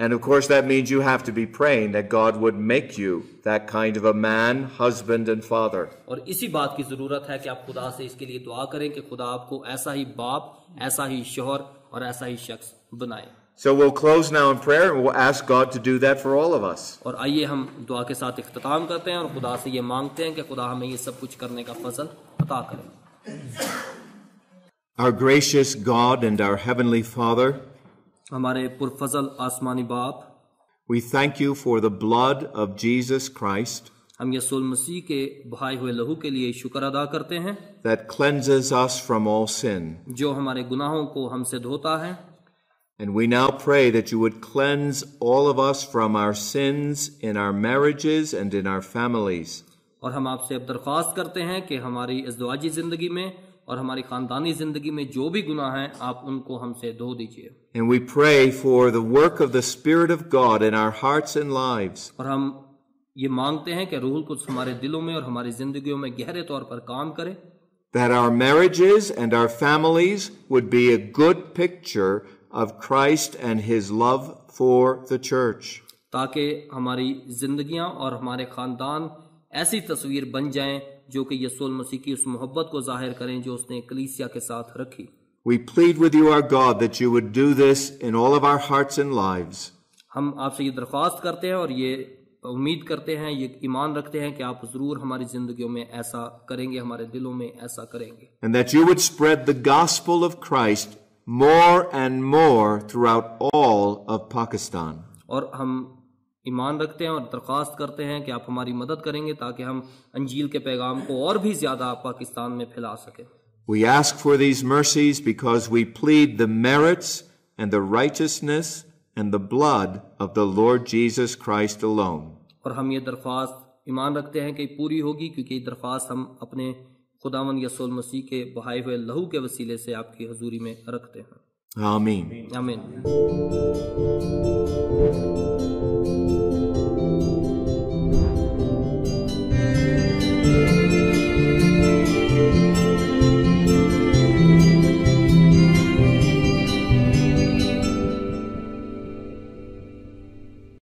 And of course that means you have to be praying that God would make you that kind of a man, husband and father. और इसी बात की जरूरत है कि आप खुदा से इसके लिए दुआ करें कि खुदा आपको ऐसा ही बाप, ऐसा ही शौहर और ऐसा ही शख्स बनाए। So we'll close now in prayer and we'll ask God to do that for all of us. और आइए हम दुआ के साथ इख्तिताम करते हैं और खुदा से ये मांगते हैं कि खुदा हमें ये सब कुछ करने का फजल अता करें। Our gracious God and our heavenly Father, हमारे पुरफजल आसमानी बाप, we thank you for the blood of Jesus Christ हम यीशु मसीह के बहाए हुए लहू के लिए शुक्र अदा करते हैं that cleanses us from all sin. जो हमारे गुनाहों को हमसे धोता है। And we now pray that you would cleanse all of us from our sins in our marriages and in our families. और हम आपसे अब दरख्वास्त करते हैं कि हमारी इज़्दिवाजी जिंदगी में और हमारी खानदानी जिंदगी में जो भी गुनाह हैं आप उनको हमसे धो दीजिए। And we pray for the work of the Spirit of God in our hearts and lives. और हम ये मांगते हैं कि रूहुल कुद्स हमारे दिलों में और हमारी जिंदगियों में गहरे तौर पर काम करे। That our marriages and our families would be a good picture of Christ and His love for the church. ताकि हमारी जिंदगियां और हमारे खानदान ऐसी तस्वीर बन जाएं जो कि यीशु मसीह की उस मोहब्बत को जाहिर करें जो उसने कलीसिया के साथ रखी। We plead with you, our God, that you would do this in all of our hearts and lives. हम आपसे ये दरख्वास्त करते हैं और ये उम्मीद करते हैं, ये ईमान रखते हैं कि आप जरूर हमारी जिंदगियों में ऐसा करेंगे, हमारे दिलों में ऐसा करेंगे। And that you would spread the gospel of Christ more and more throughout all of Pakistan. और हम ईमान रखते हैं और दरख्वास्त करते हैं कि आप हमारी मदद करेंगे ताकि हम अंजील के पैगाम को और भी ज्यादा पाकिस्तान में फैला सकें। We ask for these mercies because we plead the merits and the righteousness and the blood of the Lord Jesus Christ alone. और हम ये दरख्वास्त ईमान रखते हैं कि पूरी होगी क्योंकि ये दरख्वास्त हम अपने खुदावंद यीशु मसीह के बहाए हुए लहू के वसीले से आपकी हुजूरी में रखते हैं। आमीन। आमीन।